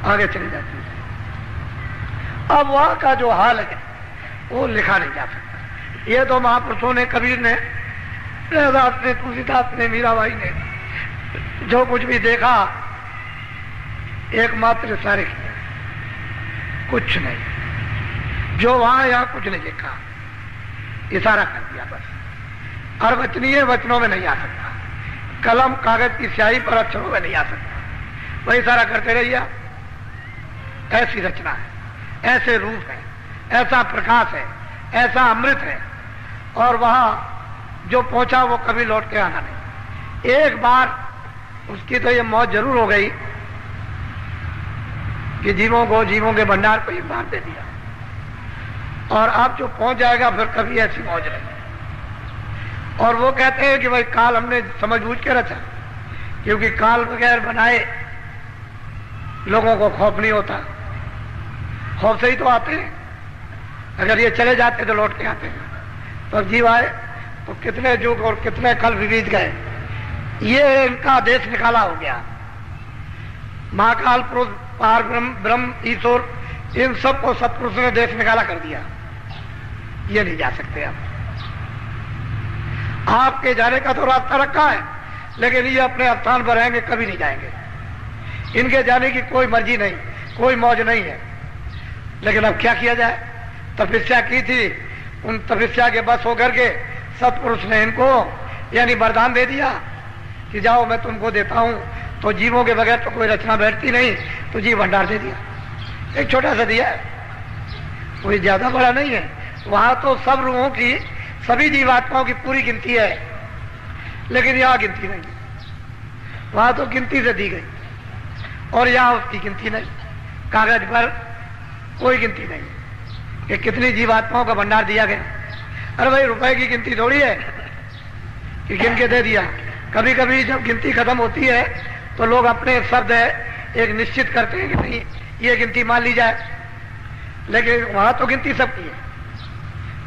आगे चली जाती है। अब वहां का जो हाल है वो लिखा नहीं जा सकता। ये तो महापुरुषों ने, कबीर ने, रविदास ने, तुलसीदास ने, मीराबाई ने जो कुछ भी देखा एकमात्र सारे किया, कुछ नहीं। जो वहां यहां कुछ नहीं देखा, इशारा कर दिया बस। अर्वचनीय वचनों में नहीं आ सकता, कलम कागज की स्याही पर अक्षरों में नहीं आ सकता। वही इशारा करते रहिए। ऐसी रचना है, ऐसे रूप है, ऐसा प्रकाश है, ऐसा अमृत है। और वहां जो पहुंचा वो कभी लौट के आना नहीं। एक बार उसकी तो ये मौत जरूर हो गई कि जीवों को, जीवों के भंडार को एक बार दे दिया। और अब जो पहुंच जाएगा फिर कभी ऐसी मौज नहीं। और वो कहते हैं कि भाई काल हमने समझ बूझ के रचा, क्योंकि काल बगैर बनाए लोगों को खौफ नहीं होता। खौफ से ही तो आते हैं। अगर ये चले जाते तो लौट के आते हैं। तो जीव आए तो कितने युग और कितने कल बीत गए। ये इनका देश निकाला हो गया। महाकाल पुरुष, पार ब्रह्म, ईश्वर, इन सब को सत्पुरुष ने देश निकाला कर दिया। ये नहीं जा सकते आप। आपके जाने का तो रास्ता रखा है, लेकिन ये अपने स्थान पर रहेंगे, कभी नहीं जाएंगे। इनके जाने की कोई मर्जी नहीं, कोई मौज नहीं है। लेकिन अब क्या किया जाए। तपस्या की थी, उन तपस्या के बस होकर के सत्पुरुष ने इनको यानी वरदान दे दिया कि जाओ मैं तुमको देता हूं। तो जीवों के बगैर तो कोई रचना बैठती नहीं, तो जीव भंडार दे दिया। एक छोटा सा दिया है, कोई ज्यादा बड़ा नहीं है। वहां तो सब रूहों की, सभी जीवात्माओं की पूरी गिनती है, लेकिन यहां गिनती नहीं। वहां तो गिनती से दी गई और यहां उसकी गिनती नहीं। कागज पर कोई गिनती नहीं कि कितनी जीवात्माओं का भंडार दिया गया। अरे भाई रुपए की गिनती थोड़ी है कि गिन के दे दिया। कभी कभी जब गिनती खत्म होती है तो लोग अपने शब्द एक निश्चित करते हैं कि नहीं ये गिनती मान ली जाए, लेकिन वहां तो गिनती सबकी है,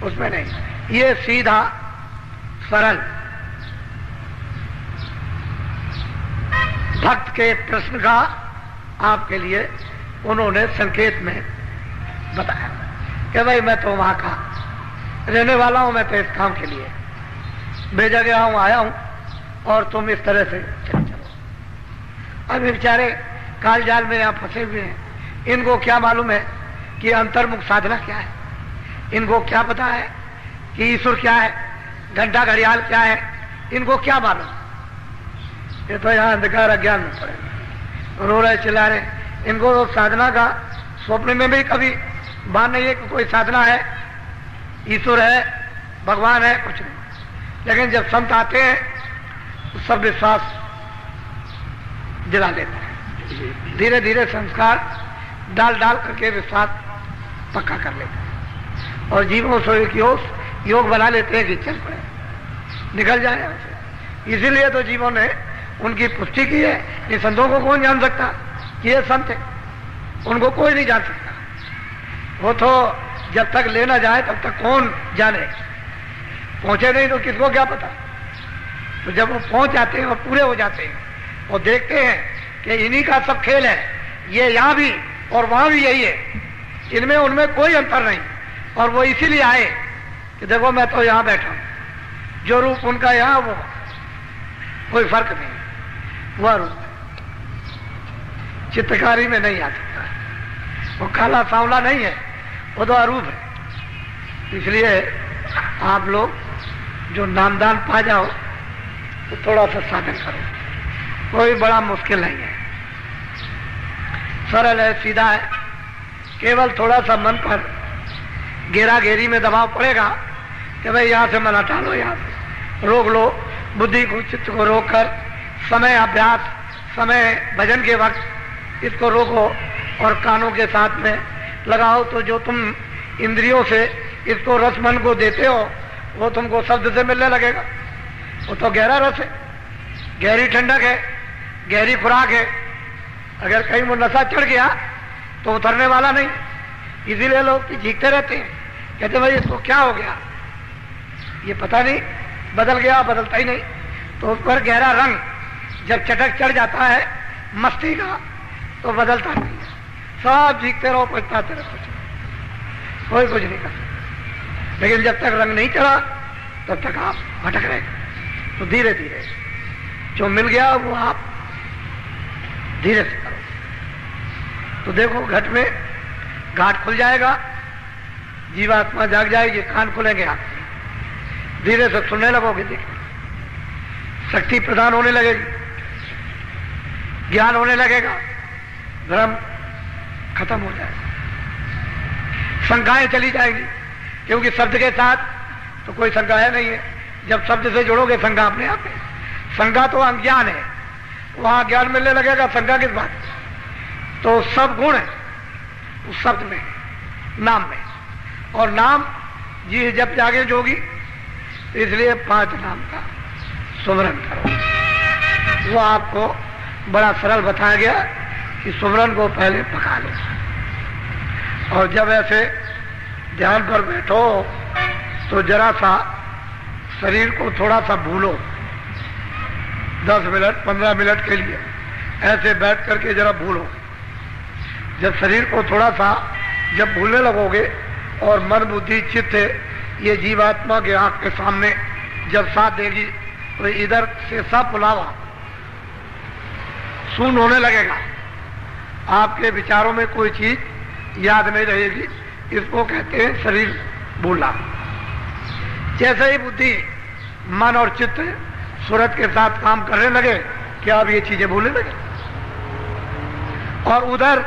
उसमें नहीं। ये सीधा सरल भक्त के प्रश्न का आपके लिए उन्होंने संकेत में बताया कि भाई मैं तो वहां का रहने वाला हूं, मैं तो इस काम के लिए भेजा गया हूं, आया हूं, और तुम इस तरह से चलो। अब बेचारे काल जाल में यहां फंसे हुए हैं। इनको क्या मालूम है कि अंतर्मुख साधना क्या है। इनको क्या पता है कि ईश्वर क्या है, घंटा घड़ियाल क्या है। इनको क्या मालूम। ये तो यहां अंधकार अज्ञान में पड़े, रो रहे, चिल्ला रहे। इनको तो साधना का स्वप्न में भी कभी भान नहीं है कि कोई साधना है, ईश्वर है, भगवान है, कुछ नहीं। लेकिन जब संत आते हैं तो सब विश्वास दिला देते हैं। धीरे धीरे संस्कार डाल डाल करके विश्वास पक्का कर लेते हैं और जीवों से योग बना लेते हैं कि चल पड़े, निकल जाए। इसीलिए तो जीवों ने उनकी पुष्टि की है। इन संतों को कौन जान सकता कि ये संत है? उनको कोई नहीं जान सकता। वो तो जब तक ले ना जाए तब तक कौन जाने, पहुंचे नहीं तो किसको क्या पता। तो जब वो पहुंच जाते हैं और पूरे हो जाते हैं और देखते हैं कि इन्हीं का सब खेल है, ये यहां भी और वहां भी यही है, इनमें उनमें कोई अंतर नहीं, और वो इसीलिए आए कि देखो मैं तो यहां बैठा हूं, जो रूप उनका यहां वो कोई फर्क नहीं, वह रूप चित्रकारी में नहीं आ सकता है। वो काला सांवला नहीं है, वो तो अरूप है। इसलिए आप लोग जो नामदान पा जाओ तो थोड़ा सा साधन करो, कोई बड़ा मुश्किल नहीं है, सरल है, सीधा है। केवल थोड़ा सा मन पर घेरा घेरी में दबाव पड़ेगा कि भाई यहां से मन हटा लो, यहां से रोक लो, बुद्धि को चित्त को रोककर समय अभ्यास, समय भजन के वक्त इसको रोको और कानों के साथ में लगाओ। तो जो तुम इंद्रियों से इसको रस मन को देते हो वो तुमको शब्द से मिलने लगेगा। वो तो गहरा रस है, गहरी ठंडक है, गहरी खुराक है। अगर कहीं वो नशा चढ़ गया तो उतरने वाला नहीं। इसीलिए लोग चीखते रहते हैं, कहते भाई इसको क्या हो गया, ये पता नहीं, बदल गया, बदलता ही नहीं। तो उस पर गहरा रंग जब चटक चढ़ जाता है मस्ती का तो बदलता नहीं है। सब चीखते रहो, पछताते रहो, कोई कुछ नहीं कर सकता। लेकिन जब तक रंग नहीं चढ़ा तब तक आप भटक रहे। तो धीरे धीरे जो मिल गया वो आप धीरे से करो। तो देखो घट में घाट खुल जाएगा, जीवात्मा जाग जाएगी, कान खुलेंगे आपके, धीरे से सुनने लगोगे, देखो शक्ति प्रदान होने लगेगी, ज्ञान होने लगेगा, भ्रम खत्म हो जाएगा, शंकाएं चली जाएगी। क्योंकि शब्द के साथ तो कोई शंका है नहीं है। जब शब्द से जुड़ोगे शंका अपने आप है। शंका तो अज्ञान है, वहां ज्ञान मिलने लगेगा, शंका किस बात? तो सब गुण है उस शब्द में, नाम में। और नाम जी जब जागे जोगी, तो इसलिए 5 नाम का सुमरन करो। वो आपको बड़ा सरल बताया गया कि सुमरन को पहले पका लो, और जब ऐसे ध्यान पर बैठो तो जरा सा शरीर को थोड़ा सा भूलो, 10 मिनट 15 मिनट के लिए ऐसे बैठ करके जरा भूलो। जब शरीर को थोड़ा सा जब भूलने लगोगे और मन बुद्धि चित्त ये जीवात्मा के आंख के सामने जब साथ देगी तो इधर से सब बुलावा शून्य होने लगेगा। आपके विचारों में कोई चीज याद नहीं रहेगी। इसको कहते हैं शरीर भूलना। जैसे ही बुद्धि मन और चित्त सूरत के साथ काम करने लगे कि अब ये चीजें भूलने लगे, और उधर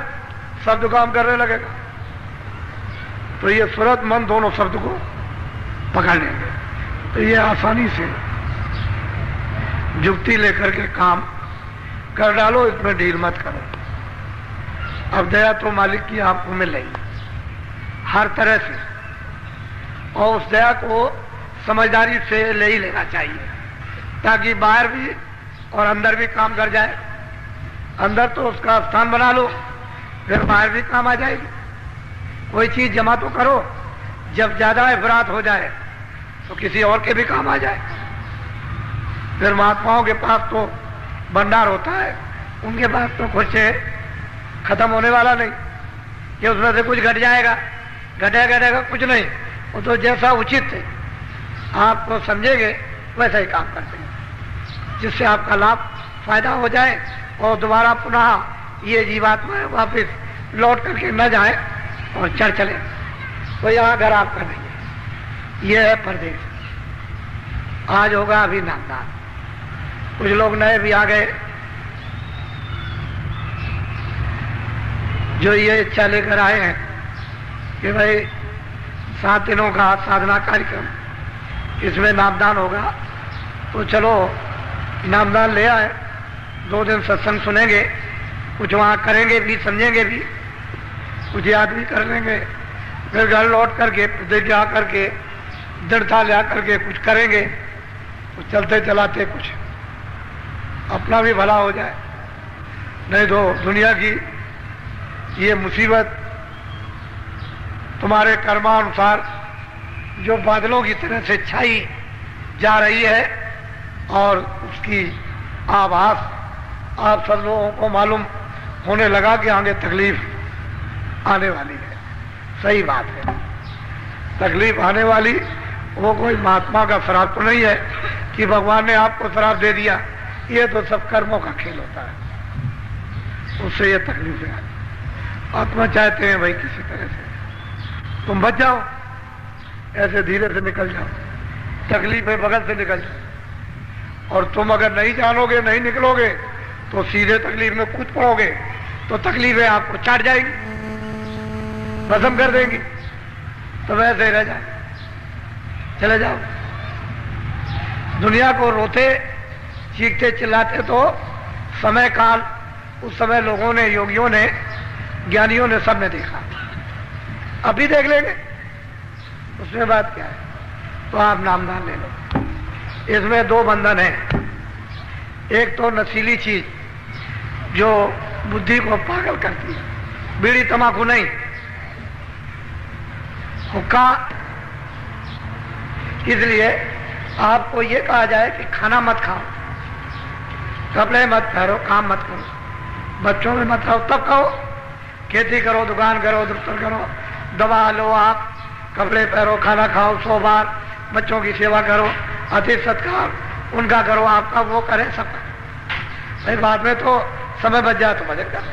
शब्द काम करने लगेगा, तो ये सूरत मन दोनों शब्द को पकड़ लेंगे। तो ये आसानी से जुक्ति लेकर के काम कर डालो, इसमें ढील मत करो। अब दया तो मालिक की आपको मिल रही हर तरह से, और उस दया को समझदारी से ले ही लेना चाहिए, ताकि बाहर भी और अंदर भी काम कर जाए। अंदर तो उसका स्थान बना लो, फिर बाहर भी काम आ जाएगी। कोई चीज जमा तो करो, जब ज्यादा इफरात हो जाए तो किसी और के भी काम आ जाए। फिर महात्माओं के पास तो भंडार होता है, उनके पास तो कुछ खत्म होने वाला नहीं कि उसमें से कुछ घट जाएगा, घटेगा कुछ नहीं। वो तो जैसा उचित है आपको समझेंगे वैसा ही काम करते हैं, जिससे आपका लाभ फायदा हो जाए और दोबारा पुनः ये जीवात्मा वापिस लौट करके न जाए और चढ़ चले। तो यहाँ घर आपका नहीं है, ये है परदेश। आज होगा अभी नामदान। कुछ लोग नए भी आ गए जो ये इच्छा लेकर आए हैं कि भाई 7 दिनों का साधना कार्यक्रम, इसमें नामदान होगा, तो चलो नामदान ले आए। 2 दिन सत्संग सुनेंगे, कुछ वहाँ करेंगे भी, समझेंगे भी, कुछ याद भी कर लेंगे, फिर घर लौट करके प्रतिज्ञा करके दृढ़ता ले करके कुछ करेंगे, कुछ चलते चलाते कुछ अपना भी भला हो जाए, नहीं तो दुनिया की ये मुसीबत तुम्हारे कर्मानुसार जो बादलों की तरह से छाई जा रही है और उसकी आभास आप सब लोगों को मालूम होने लगा कि आगे तकलीफ आने वाली है। सही बात है, तकलीफ आने वाली, वो कोई महात्मा का श्राप तो नहीं है कि भगवान ने आपको श्राप दे दिया, ये तो सब कर्मों का खेल होता है, उससे ये तकलीफें आती। आत्मा चाहते हैं भाई किसी तरह से तुम बच जाओ, ऐसे धीरे से निकल जाओ, तकलीफें बगल से निकल जाओ। और तुम अगर नहीं जानोगे, नहीं निकलोगे तो सीधे तकलीफ में कूद पड़ोगे, तो तकलीफें आपको चाट जाएंगी, भस्म कर देंगी, तो वैसे ही रह जाओ, चले जाओ। दुनिया को रोते चीखते चिल्लाते तो समय काल, उस समय लोगों ने, योगियों ने, ज्ञानियों ने, सब ने देखा, अभी देख लेंगे, उसमें बात क्या है। तो आप नामदान ले लो। इसमें दो बंधन है, एक तो नशीली चीज जो बुद्धि को पागल करती है, बीड़ी तंबाकू नहीं, हुक्का। इसलिए आपको ये कहा जाए कि खाना मत खाओ, कपड़े मत पहनो, काम मत करो, बच्चों में मत रहो, तब कहो। खेती करो, दुकान करो, दफ्तर करो, दवा लो, आप कपड़े पहनो, खाना खाओ, 100 बार, बच्चों की सेवा करो, अतिथि सत्कार उनका करो, आपका वो करें, सब करें। भाई बाद में तो समय बच जाए तो भजन कर,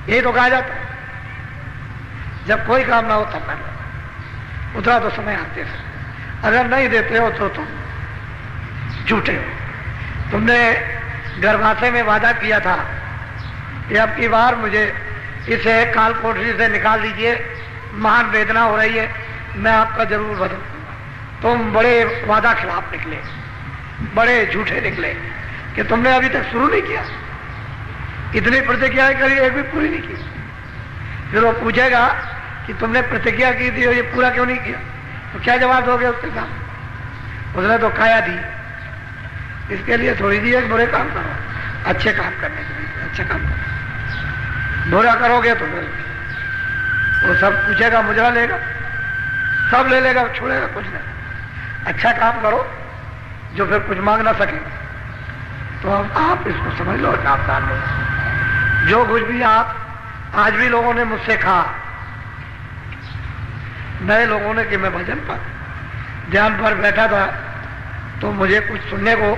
यही तो कहा जाता है। जब कोई काम ना हो तब कर लो, उतना तो समय आते थे। अगर नहीं देते हो तो तुम झूठे हो। तुमने गर्भाशय में वादा किया था कि अब की बार मुझे इसे काल कोठरी से निकाल दीजिए, महान वेदना हो रही है, मैं आपका जरूर बदलूंगा। तुम बड़े वादा खिलाफ निकले, बड़े झूठे निकले कि तुमने अभी तक शुरू नहीं किया, इतनी प्रतिज्ञा करी, एक भी पूरी नहीं की। फिर वो पूछेगा कि तुमने प्रतिज्ञा की थी और ये पूरा क्यों नहीं किया, तो क्या जवाब दोगे उसके सामने? उसने तो काया दी, इसके लिए थोड़ी दी है कि बुरे काम करो, अच्छे काम करने के लिए अच्छे काम करो। बुरा करोगे तो फिर वो सब पूछेगा, मुजरा लेगा, सब ले लेगा, छोड़ेगा कुछ नहीं। अच्छा काम करो जो फिर कुछ मांग ना सके। तो अब आप इसको समझ लो, नामदान लो। जो कुछ भी आप, आज भी लोगों ने मुझसे कहा, नए लोगों ने, कि मैं भजन पर ध्यान पर बैठा था तो मुझे कुछ सुनने को,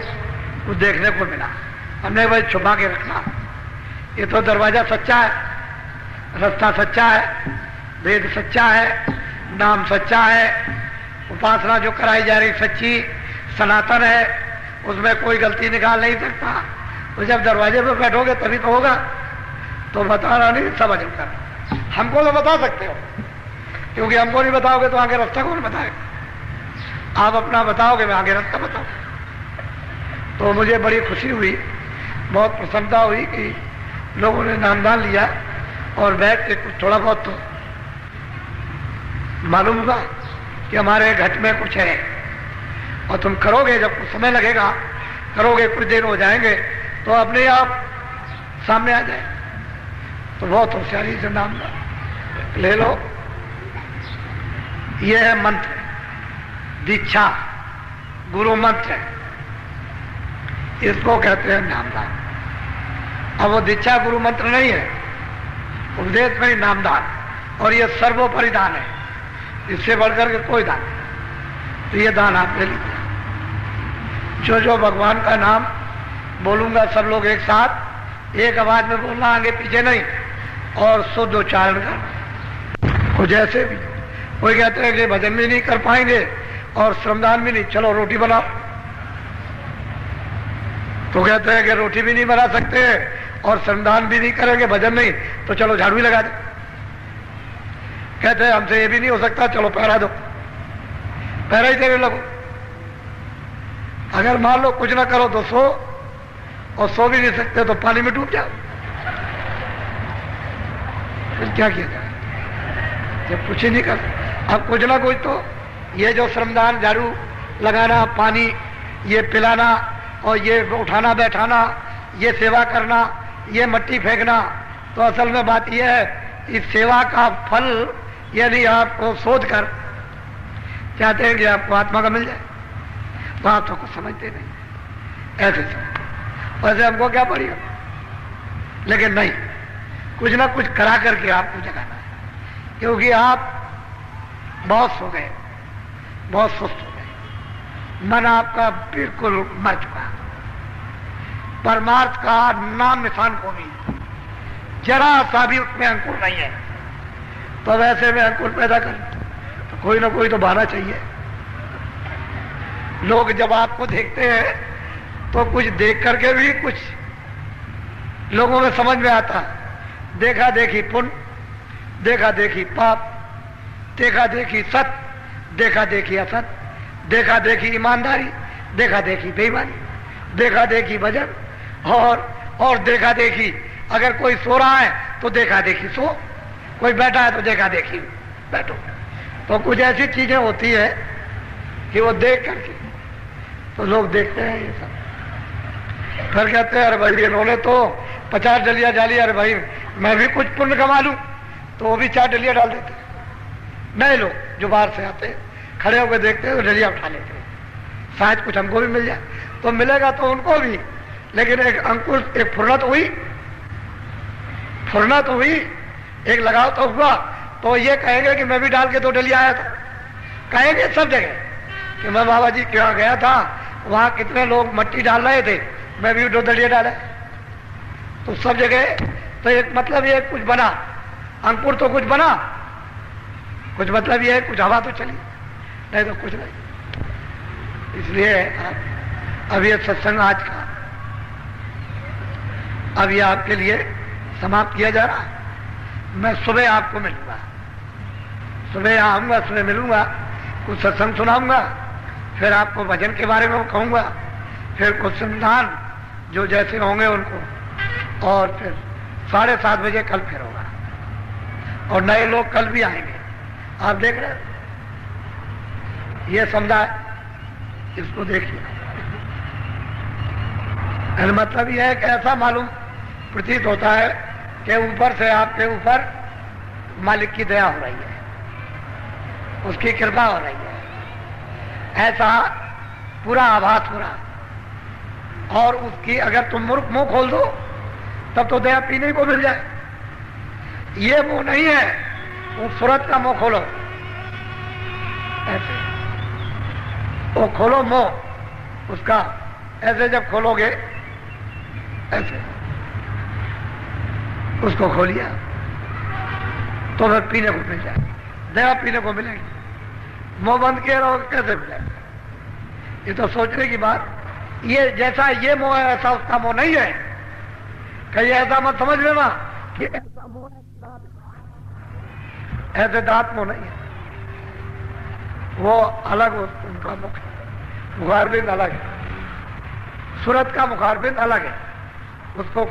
कुछ देखने को मिला। हमने भाई छुपा के रखना, ये तो दरवाजा सच्चा है, रास्ता सच्चा है, वेद सच्चा है, नाम सच्चा है, उपासना जो कराई जा रही सच्ची सनातन है, उसमें कोई गलती निकाल नहीं सकता। तो जब दरवाजे पर बैठोगे तभी तो होगा। तो बताना नहीं, सब अजब कर। हमको तो बता सकते हो, क्योंकि हमको नहीं बताओगे तो आगे रास्ता कौन बताएगा। आप अपना बताओगे, मैं आगे रास्ता बताऊं। तो मुझे बड़ी खुशी हुई, बहुत प्रसन्नता हुई कि लोगों ने नामदान लिया और बैठ के कुछ थोड़ा बहुत तो मालूम हुआ कि हमारे घट में कुछ है। और तुम करोगे, जब कुछ समय लगेगा, करोगे, कुछ देर हो जाएंगे तो अपने आप सामने आ जाए। तो बहुत होशियारी से नाम ले लो। यह है मंत्र, दीक्षा, गुरु मंत्र है, इसको कहते हैं नामदान। अब वो दीक्षा गुरु मंत्र नहीं है, उपदेश में ही नामदान, और ये सर्वोपरि दान है, इससे बढ़कर के कोई दान नहीं। तो ये दान आप ले लीजिए। जो जो भगवान का नाम बोलूंगा सब लोग एक साथ एक आवाज में बोलना, आगे पीछे नहीं, और शुद्ध उच्चारण करना। तो जैसे भी कोई कहते हैं कि भजन भी नहीं कर पाएंगे और श्रमदान भी नहीं, चलो रोटी बनाओ। तो कहते हैं कि रोटी भी नहीं बना सकते और श्रमदान भी नहीं करेंगे, भजन नहीं, तो चलो झाड़ू ही लगा दो। कहते हैं हमसे ये भी नहीं हो सकता, चलो पहरा दो, पहरा ही देने लगो। अगर मान लो कुछ ना करो तो सो, और सो भी नहीं सकते तो पानी में डूब जाओ। फिर क्या किया जाए जब कुछ ही नहीं कर। अब कुछ ना कुछ तो ये जो श्रमदान, झाड़ू लगाना, पानी ये पिलाना, और ये उठाना बैठाना, ये सेवा करना, ये मट्टी फेंकना, तो असल में बात यह है इस सेवा का फल यदि आपको सोच कर चाहते हैं कि आपको आत्मा का मिल जाए तो आप तो कुछ समझते नहीं, ऐसे समझ वैसे हमको क्या पड़ी, लेकिन नहीं, कुछ ना कुछ करा करके आपको जगाना है, क्योंकि आप बहुत सो गए, बहुत सुस्त हो गए, मन आपका बिल्कुल मर चुका, परमार्थ का नाम निशान को नहीं, जरा सा भी उसमें अंकुर नहीं है। तो वैसे में अंकुर पैदा कर तो कोई ना कोई तो बहाना चाहिए। लोग जब आपको देखते हैं तो कुछ देख करके भी कुछ लोगों में समझ में आता, देखा देखी पुण्य, देखा देखी पाप, देखा देखी सत, देखा देखी असत, देखा देखी ईमानदारी, देखा देखी बेईमानी, देखा देखी भजन, और देखा देखी अगर कोई सो रहा है तो देखा देखी सो, कोई बैठा है तो देखा देखी बैठो। तो कुछ ऐसी चीजें होती है कि वो देख करके तो लोग देखते हैं ये सब, फिर कहते हैं अरे भाई इन्होंने तो 50 डलिया डाली, अरे भाई मैं भी कुछ पुण्य कमा लूं, तो वो भी 4 डलिया डाल देते। नए लोग जो बाहर से आते हैं खड़े होकर देखते हैं तो डलिया उठा लेते हैं, शायद कुछ हमको भी मिल जाए, तो मिलेगा तो उनको भी, लेकिन एक अंकुर, एक फुर्रत हुई, एक लगाव तो हुआ, तो ये कहेंगे कि मैं भी डाल के 2 डलिया आया था, कहेंगे सब जगह कि मैं बाबा जी के यहाँ गया था, वहां कितने लोग मट्टी डाल रहे थे, मैं भी 2 डलिया डाला, तो सब जगह तो एक मतलब ये कुछ बना, अंकुर तो कुछ बना, कुछ मतलब ये है कुछ हवा तो चली, नहीं तो कुछ नहीं। इसलिए अब ये सत्संग आज का अब ये आपके लिए समाप्त किया जा रहा है। मैं सुबह आपको मिलूंगा, सुबह आऊंगा, सुबह मिलूंगा, कुछ सत्संग सुनाऊंगा, फिर आपको भजन के बारे में कहूंगा, फिर कुछ संविधान जो जैसे होंगे उनको, और फिर 7:30 बजे कल फिर होगा, और नए लोग कल भी आएंगे। आप देख रहे हैं ये समुदाय, इसको देखिए, मतलब यह है कि ऐसा मालूम प्रतीत होता है कि ऊपर से आपके ऊपर मालिक की दया हो रही है, उसकी कृपा हो रही है, ऐसा पूरा आभास हो रहा। और उसकी अगर तुम मुंह खोल दो तब तो दया पीने को मिल जाए। ये मुंह नहीं है, वो सूरत का मुंह खोलो, ऐसे वो खोलो मुंह उसका, ऐसे जब खोलोगे ऐसे उसको खोलिया तो फिर पीने को मिल जाए, दया पीने को मिलेगी। मुंह बंद किए रहो कैसे मिलेगा? ये तो सोचने की बात। ये जैसा ये मोह है ऐसा उसका मोह नहीं है। कहीं ऐसा मत समझ लेना कि ऐसा मोह है, ऐसे दांत मोह नहीं है, वो अलग उनका मुखारबिंद अलग है, सूरत का मुखारबिंद अलग है, उसको